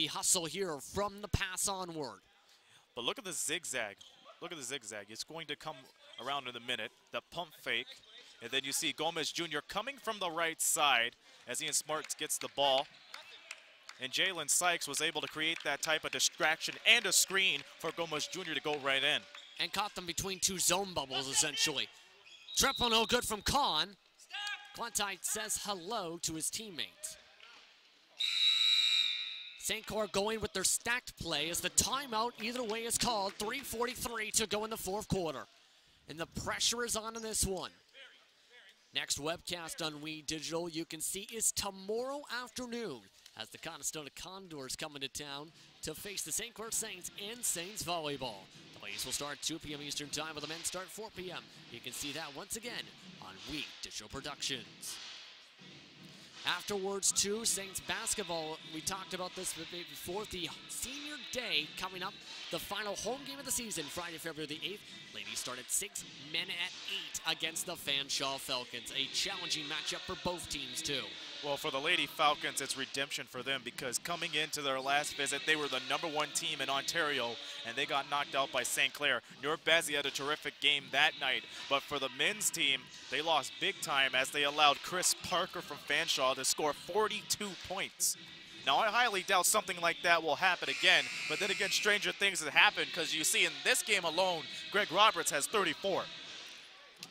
hustle here from the pass onward. But look at the zigzag. Look at the zigzag. It's going to come around in a minute. The pump fake. And then you see Gomez Jr. coming from the right side as Ian Smart gets the ball. And Jalen Sykes was able to create that type of distraction and a screen for Gomez Jr. to go right in. And caught them between two zone bubbles, essentially. Triple no good from Kahn. Clontite says hello to his teammates. St. Clair going with their stacked play as the timeout either way is called. 3:43 to go in the fourth quarter. And the pressure is on in this one. Next webcast on We Digital you can see is tomorrow afternoon as the Conestoga Condors come into town to face the St. Clair Saints and Saints Volleyball. The plays will start 2 p.m. Eastern Time with the men start 4 p.m. You can see that once again on We Digital Productions. Afterwards, too, Saints basketball. We talked about this before. The senior day coming up, the final home game of the season, Friday, February the 8th. Ladies start at 6, men at 8 against the Fanshawe Falcons. A challenging matchup for both teams, too. Well, for the Lady Falcons, it's redemption for them because coming into their last visit, they were the #1 team in Ontario, and they got knocked out by St. Clair. Newer Bezzy had a terrific game that night, but for the men's team, they lost big time as they allowed Chris Parker from Fanshawe to score 42 points. Now, I highly doubt something like that will happen again, but then again, stranger things have happened because you see in this game alone, Greg Roberts has 34.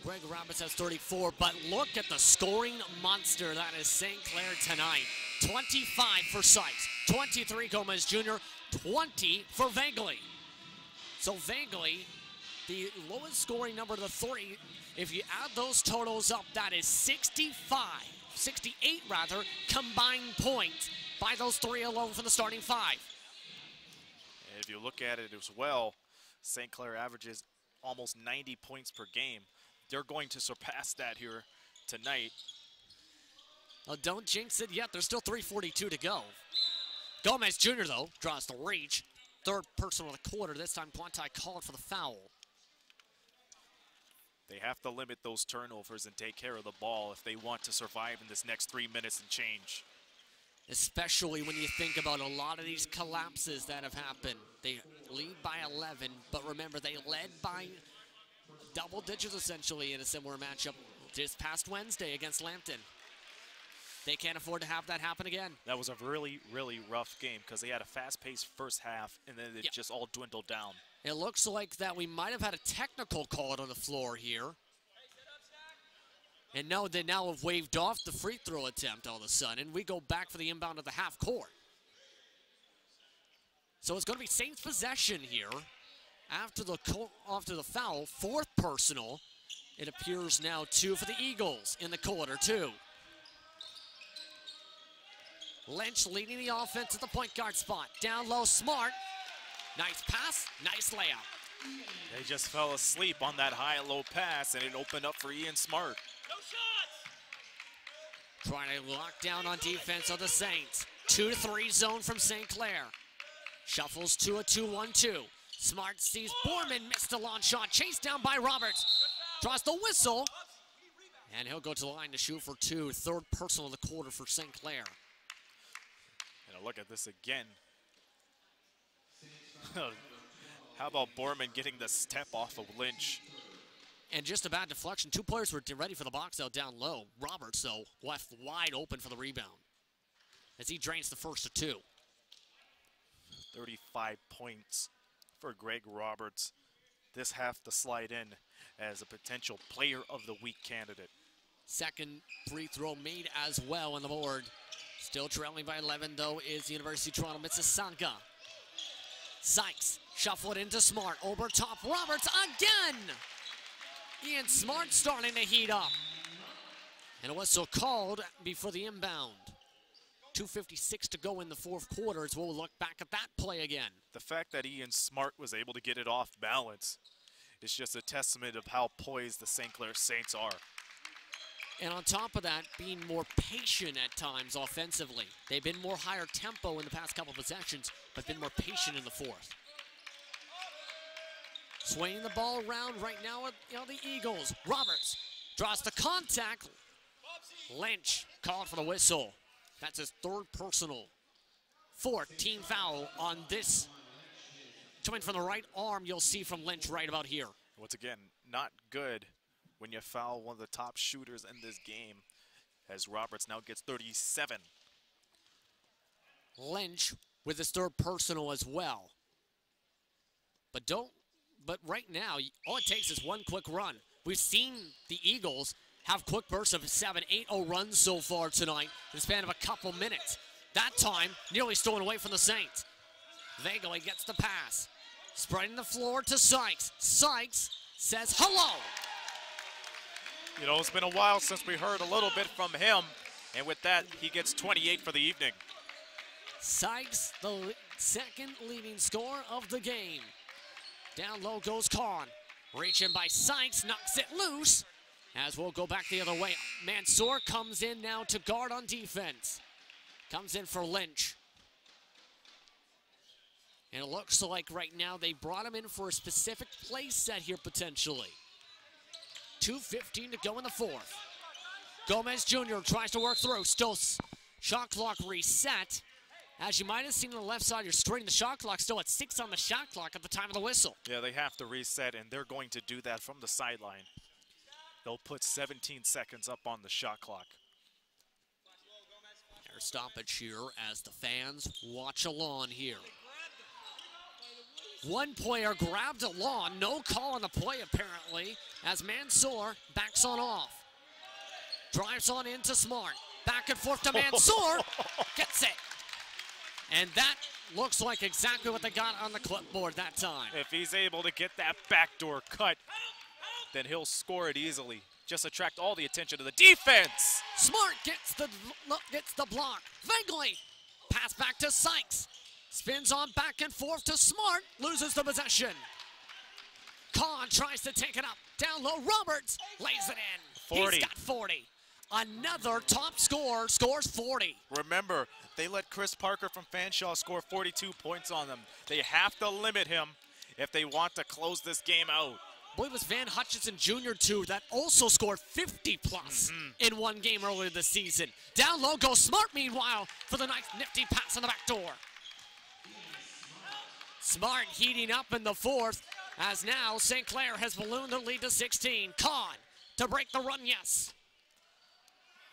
Greg Roberts has 34, but look at the scoring monster that is St. Clair tonight. 25 for Sykes, 23 Gomez Jr., 20 for Vaguely. So Vaguely, the lowest scoring number of the 3, if you add those totals up, that is 68 rather, combined points by those 3 alone for the starting 5. And if you look at it as well, St. Clair averages almost 90 points per game. They're going to surpass that here tonight. Well, don't jinx it yet. There's still 3:42 to go. Gomez Jr., though, draws the reach. Third personal of the quarter. This time, Pointai called for the foul. They have to limit those turnovers and take care of the ball if they want to survive in this next 3 minutes and change. Especially when you think about a lot of these collapses that have happened. They lead by 11, but remember, they led by double digits essentially in a similar matchup just past Wednesday against Lambton. They can't afford to have that happen again. That was a really, really rough game because they had a fast-paced first half and then it just all dwindled down. It looks like that we might have had a technical call on the floor here. And no, they now have waved off the free throw attempt all of a sudden. We go back for the inbound of the half court. So it's going to be Saints possession here. After the foul, 4th personal. It appears now 2 for the Eagles in the quarter, 2. Lynch leading the offense at the point guard spot. Down low, Smart. Nice pass, nice layup. They just fell asleep on that high-low pass, and it opened up for Ian Smart. No shots! Trying to lock down on defense of the Saints. 2-3 zone from St. Clair. Shuffles to a 2-1-2. Smart sees Borman missed a long shot. Chased down by Roberts. Draws the whistle. And he'll go to the line to shoot for 2. 3rd personal of the quarter for St. Clair. And look at this again. How about Borman getting the step off of Lynch? And just a bad deflection. 2 players were ready for the box out down low. Roberts, though, left wide open for the rebound as he drains the first of 2. 35 points for Greg Roberts. This half to slide in as a potential player of the week candidate. Second free throw made as well on the board. Still trailing by 11, though, is the University of Toronto Mississauga. Sykes shuffle it into Smart. Over top, Roberts again! Ian Smart starting to heat up. And a whistle called before the inbound. 2:56 to go in the fourth quarter as we'll look back at that play again. The fact that Ian Smart was able to get it off balance is just a testament of how poised the St. Clair Saints are. And on top of that, being more patient at times offensively. They've been more higher tempo in the past couple of possessions, but been more patient in the fourth. Swinging the ball around right now with the Eagles. Roberts draws the contact. Lynch called for the whistle. That's his third personal. Fourth team foul on this. Coming from the right arm, you'll see from Lynch right about here. Once again, not good when you foul one of the top shooters in this game, as Roberts now gets 37. Lynch with his third personal as well. But right now, all it takes is one quick run. We've seen the Eagles have quick bursts of 7-8-0 runs so far tonight in the span of a couple minutes. That time, nearly stolen away from the Saints. Vaguely gets the pass. Spreading the floor to Sykes. Sykes says hello. You know, it's been a while since we heard a little bit from him, and with that, he gets 28 for the evening. Sykes, the second leading scorer of the game. Down low goes Kahn. Reaching by Sykes, knocks it loose. As we'll go back the other way. Mansour comes in now to guard on defense. Comes in for Lynch. And it looks like right now they brought him in for a specific play set here potentially. 2:15 to go in the fourth. Gomez Jr. tries to work through. Still shot clock reset. As you might have seen on the left side of your screen, the shot clock still at 6 on the shot clock at the time of the whistle. Yeah, they have to reset, and they're going to do that from the sideline. They'll put 17 seconds up on the shot clock. Their stoppage here as the fans watch along here. One player grabbed a lawn, no call on the play apparently, as Mansour backs on off. Drives on into Smart. Back and forth to Mansour, gets it. And that looks like exactly what they got on the clipboard that time. If he's able to get that backdoor cut, then he'll score it easily. Just attract all the attention to the defense. Smart gets the block. Vaguely, pass back to Sykes. Spins on back and forth to Smart, loses the possession. Kahn tries to take it up. Down low, Roberts lays it in. 40. He's got 40. Another top scorer scores 40. Remember, they let Chris Parker from Fanshawe score 42 points on them. They have to limit him if they want to close this game out. I believe it was Van Hutchinson Jr. too that also scored 50 plus in one game earlier this season. Down low goes Smart meanwhile for the nice nifty pass on the back door. Smart heating up in the fourth as now St. Clair has ballooned the lead to 16. Kahn to break the run, yes.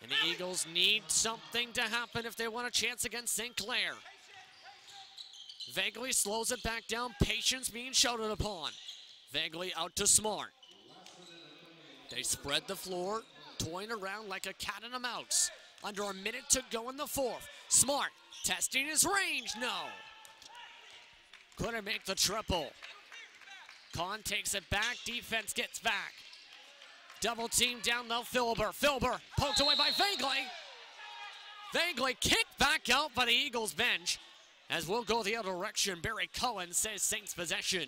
And the Eagles need something to happen if they want a chance against St. Clair. Vaguely slows it back down, patience being shouted upon. Vaguely out to Smart. They spread the floor, toying around like a cat and a mouse. Under a minute to go in the fourth. Smart testing his range, no. Couldn't make the triple. Kahn takes it back, defense gets back. Double team down low, Filber. Filber poked away by Vaguely. Vaguely kicked back out by the Eagles bench. As we'll go the other direction, Barry Cohen says Saints possession.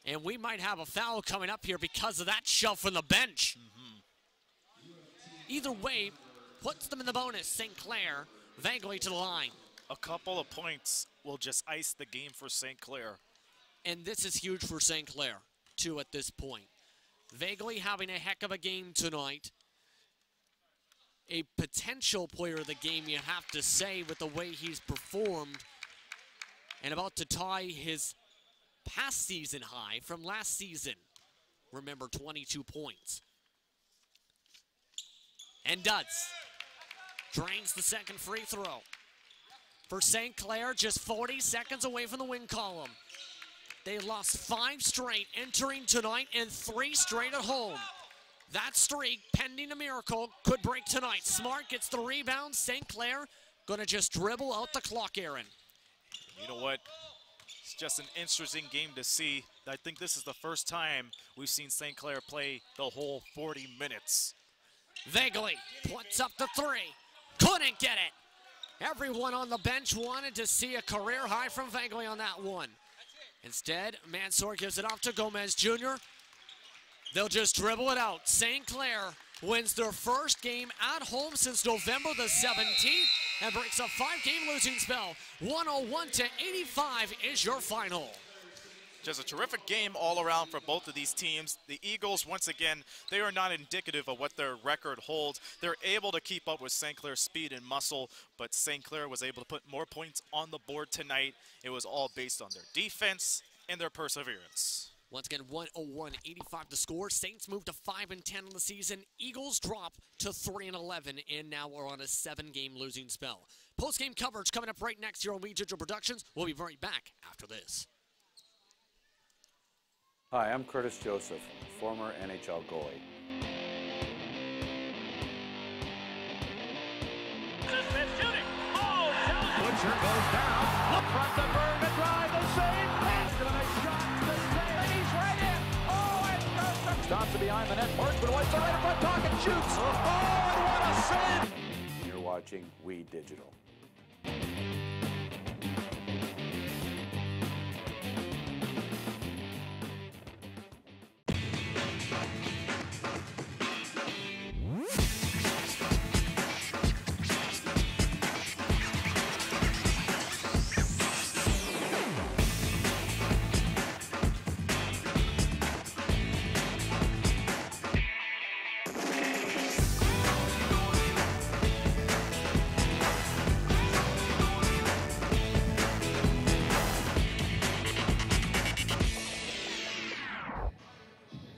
And we might have a foul coming up here because of that shove from the bench. Either way, puts them in the bonus. St. Clair, Vaguely to the line. A couple of points will just ice the game for St. Clair. And this is huge for St. Clair, too, at this point. Vaguely having a heck of a game tonight. A potential player of the game, you have to say, with the way he's performed. And about to tie his past season high from last season. Remember, 22 points. And does. Drains the second free throw. For St. Clair, just 40 seconds away from the win column. They lost 5 straight entering tonight and 3 straight at home. That streak, pending a miracle, could break tonight. Smart gets the rebound. St. Clair gonna just dribble out the clock, Aaron. You know what? It's just an interesting game to see. I think this is the first time we've seen St. Clair play the whole 40 minutes. Vaguely puts up the 3. Couldn't get it. Everyone on the bench wanted to see a career high from Vangley on that one. Instead, Mansour gives it off to Gomez Jr. They'll just dribble it out. St. Clair wins their first game at home since November the 17th and breaks a 5-game losing spell. 101-85 is your final. Just a terrific game all around for both of these teams. The Eagles, once again, they are not indicative of what their record holds. They're able to keep up with St. Clair's speed and muscle, but St. Clair was able to put more points on the board tonight. It was all based on their defense and their perseverance. Once again, 101-85 to score. Saints move to 5-10 on the season. Eagles drop to 3-11, and now we're on a 7-game losing spell. Post-game coverage coming up right next here on We Digital Productions. We'll be right back after this. Hi, I'm Curtis Joseph, former NHL goalie. Smith shooting. Oh, Butcher goes down. Look front to Berg, drive, the save. Pass to the nice shot. The save. He's right in. Oh, and goes. Stops it behind the net. Marksman wipes it right in front. Talking shoots. Oh, and what a save. You're watching We Digital.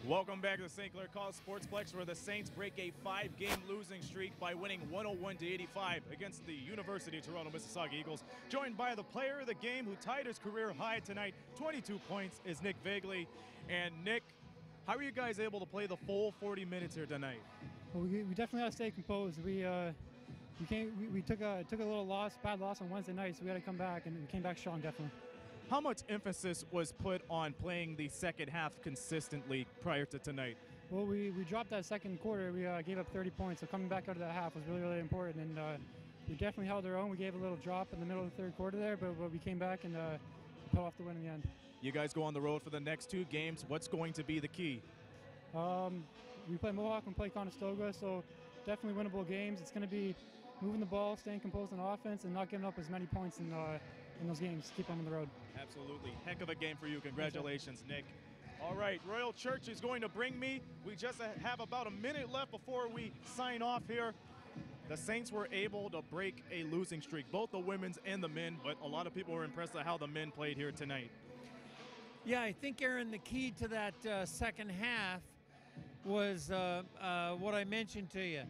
Welcome back to the St. Clair College Sportsplex, where the Saints break a 5-game losing streak by winning 101-85 against the University of Toronto Mississauga Eagles. Joined by the player of the game who tied his career high tonight, 22 points, is Nick Vangley. And Nick, how are you guys able to play the full 40 minutes here tonight? Well, we definitely got to stay composed. We took a little bad loss on Wednesday night, so we had to come back, and we came back strong, definitely. How much emphasis was put on playing the second half consistently prior to tonight? Well, we dropped that second quarter. We gave up 30 points, so coming back out of that half was really, really important. And we definitely held our own. We gave a little drop in the middle of the third quarter there, but we came back and pulled off the win in the end. You guys go on the road for the next 2 games. What's going to be the key? We play Mohawk and play Conestoga, so definitely winnable games. It's going to be moving the ball, staying composed on offense, and not giving up as many points in those games. Keep them on the road. Absolutely. Heck of a game for you. Congratulations, Nick. All right, Royal Church is going to bring me. We just have about a minute left before we sign off here. The Saints were able to break a losing streak, both the women's and the men, but a lot of people were impressed at how the men played here tonight. Yeah, I think, Aaron, the key to that second half was what I mentioned to you.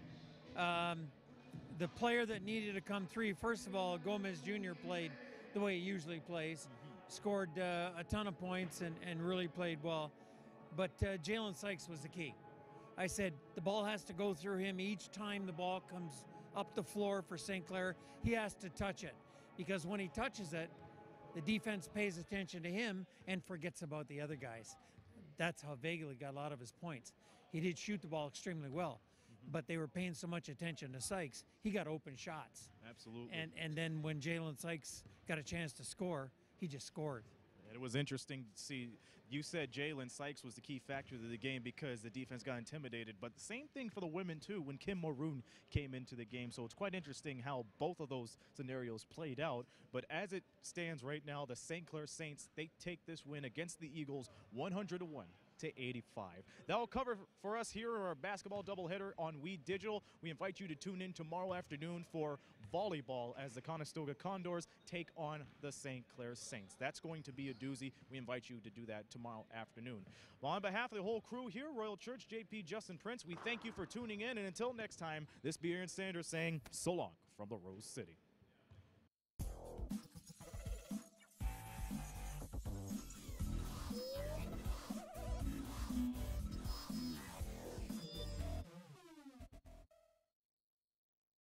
The player that needed to come through, first of all, Gomez Jr. played the way he usually plays, scored a ton of points and really played well. But Jalen Sykes was the key. I said the ball has to go through him each time the ball comes up the floor for St. Clair. He has to touch it, because when he touches it, the defense pays attention to him and forgets about the other guys. That's how Vangley got a lot of his points. He did shoot the ball extremely well, but they were paying so much attention to Sykes, he got open shots. Absolutely. And then when Jalen Sykes got a chance to score, he just scored. And it was interesting to see. You said Jalen Sykes was the key factor of the game because the defense got intimidated, but the same thing for the women too when Kim Maroon came into the game. So it's quite interesting how both of those scenarios played out. But as it stands right now, the St. Clair Saints, they take this win against the Eagles 101-85. That will cover for us here in our basketball doubleheader on We Digital. We invite you to tune in tomorrow afternoon for volleyball as the Conestoga Condors take on the St. Clair Saints. That's going to be a doozy. We invite you to do that tomorrow afternoon. Well, on behalf of the whole crew here, Royal Church, JP, Justin Prince, we thank you for tuning in. And until next time, this be Aaron Sanders saying so long from the Rose City.